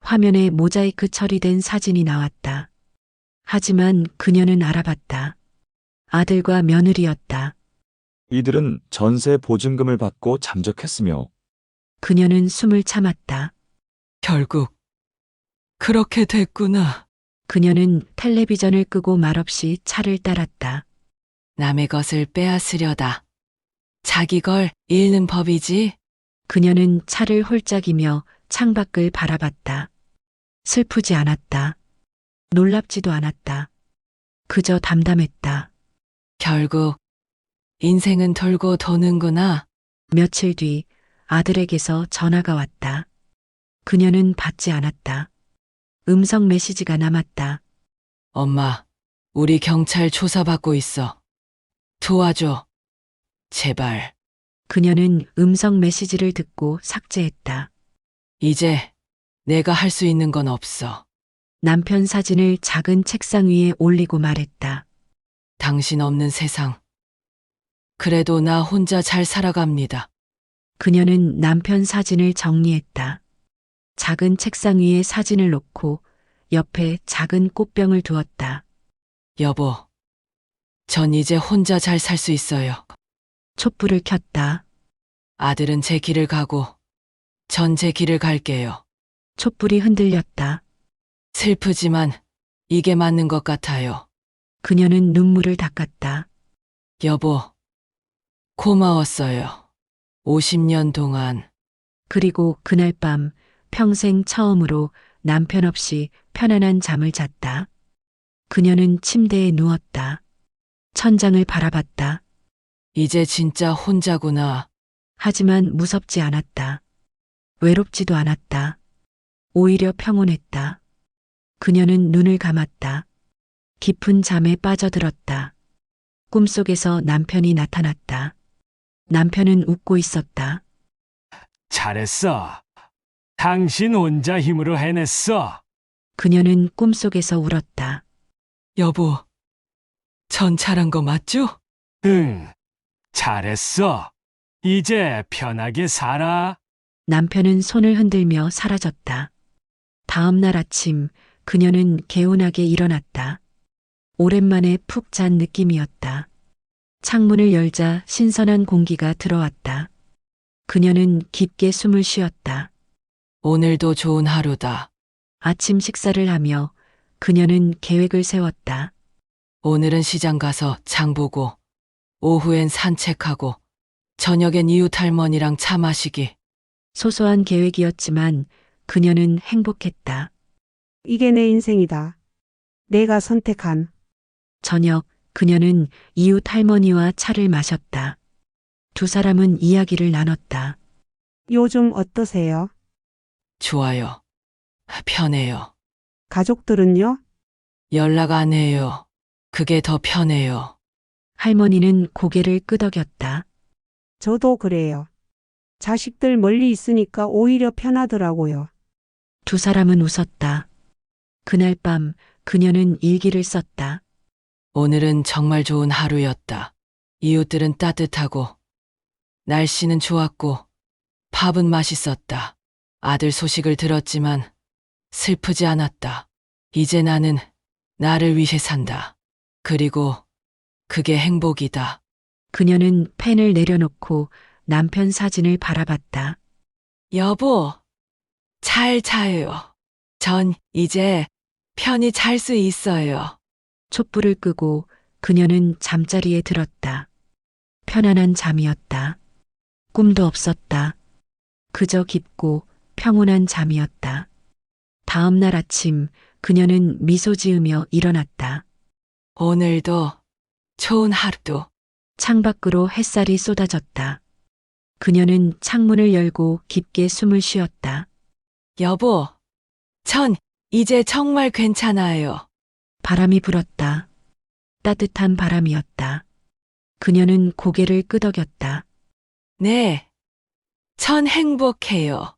Speaker 1: 화면에 모자이크 처리된 사진이 나왔다. 하지만 그녀는 알아봤다. 아들과 며느리였다.
Speaker 14: 이들은 전세 보증금을 받고 잠적했으며
Speaker 1: 그녀는 숨을 참았다.
Speaker 2: 결국 그렇게 됐구나.
Speaker 1: 그녀는 텔레비전을 끄고 말없이 차를 따랐다.
Speaker 2: 남의 것을 빼앗으려다. 자기 걸 잃는 법이지.
Speaker 1: 그녀는 차를 홀짝이며 창밖을 바라봤다. 슬프지 않았다. 놀랍지도 않았다. 그저 담담했다.
Speaker 2: 결국 인생은 돌고 도는구나.
Speaker 1: 며칠 뒤 아들에게서 전화가 왔다. 그녀는 받지 않았다. 음성 메시지가 남았다.
Speaker 2: 엄마, 우리 경찰 조사받고 있어. 도와줘. 제발.
Speaker 1: 그녀는 음성 메시지를 듣고 삭제했다.
Speaker 2: 이제 내가 할 수 있는 건 없어.
Speaker 1: 남편 사진을 작은 책상 위에 올리고 말했다.
Speaker 2: 당신 없는 세상. 그래도 나 혼자 잘 살아갑니다.
Speaker 1: 그녀는 남편 사진을 정리했다. 작은 책상 위에 사진을 놓고 옆에 작은 꽃병을 두었다.
Speaker 2: 여보, 전 이제 혼자 잘 살 수 있어요.
Speaker 1: 촛불을 켰다.
Speaker 2: 아들은 제 길을 가고 전 제 길을 갈게요.
Speaker 1: 촛불이 흔들렸다.
Speaker 2: 슬프지만 이게 맞는 것 같아요.
Speaker 1: 그녀는 눈물을 닦았다.
Speaker 2: 여보, 고마웠어요. 50년 동안.
Speaker 1: 그리고 그날 밤 평생 처음으로 남편 없이 편안한 잠을 잤다. 그녀는 침대에 누웠다. 천장을 바라봤다.
Speaker 2: 이제 진짜 혼자구나.
Speaker 1: 하지만 무섭지 않았다. 외롭지도 않았다. 오히려 평온했다. 그녀는 눈을 감았다. 깊은 잠에 빠져들었다. 꿈속에서 남편이 나타났다. 남편은 웃고 있었다.
Speaker 3: 잘했어. 당신 혼자 힘으로 해냈어.
Speaker 1: 그녀는 꿈속에서 울었다.
Speaker 2: 여보, 전 잘한 거 맞죠?
Speaker 3: 응, 잘했어. 이제 편하게 살아.
Speaker 1: 남편은 손을 흔들며 사라졌다. 다음 날 아침 그녀는 개운하게 일어났다. 오랜만에 푹 잔 느낌이었다. 창문을 열자 신선한 공기가 들어왔다. 그녀는 깊게 숨을 쉬었다.
Speaker 2: 오늘도 좋은 하루다.
Speaker 1: 아침 식사를 하며 그녀는 계획을 세웠다.
Speaker 2: 오늘은 시장 가서 장 보고, 오후엔 산책하고, 저녁엔 이웃 할머니랑 차 마시기.
Speaker 1: 소소한 계획이었지만 그녀는 행복했다.
Speaker 13: 이게 내 인생이다. 내가 선택한.
Speaker 1: 저녁 그녀는 이웃 할머니와 차를 마셨다. 두 사람은 이야기를 나눴다.
Speaker 13: 요즘 어떠세요?
Speaker 2: 좋아요. 편해요.
Speaker 13: 가족들은요?
Speaker 2: 연락 안 해요. 그게 더 편해요.
Speaker 1: 할머니는 고개를 끄덕였다.
Speaker 13: 저도 그래요. 자식들 멀리 있으니까 오히려 편하더라고요.
Speaker 1: 두 사람은 웃었다. 그날 밤 그녀는 일기를 썼다.
Speaker 2: 오늘은 정말 좋은 하루였다. 이웃들은 따뜻하고, 날씨는 좋았고, 밥은 맛있었다. 아들 소식을 들었지만 슬프지 않았다. 이제 나는 나를 위해 산다. 그리고 그게 행복이다.
Speaker 1: 그녀는 펜을 내려놓고 남편 사진을 바라봤다.
Speaker 2: 여보, 잘 자요. 전 이제 편히 잘 수 있어요.
Speaker 1: 촛불을 끄고 그녀는 잠자리에 들었다. 편안한 잠이었다. 꿈도 없었다. 그저 깊고 평온한 잠이었다. 다음 날 아침 그녀는 미소 지으며 일어났다.
Speaker 2: 오늘도 좋은 하루도.
Speaker 1: 창밖으로 햇살이 쏟아졌다. 그녀는 창문을 열고 깊게 숨을 쉬었다.
Speaker 2: 여보, 전 이제 정말 괜찮아요.
Speaker 1: 바람이 불었다. 따뜻한 바람이었다. 그녀는 고개를 끄덕였다.
Speaker 2: 네, 전 행복해요.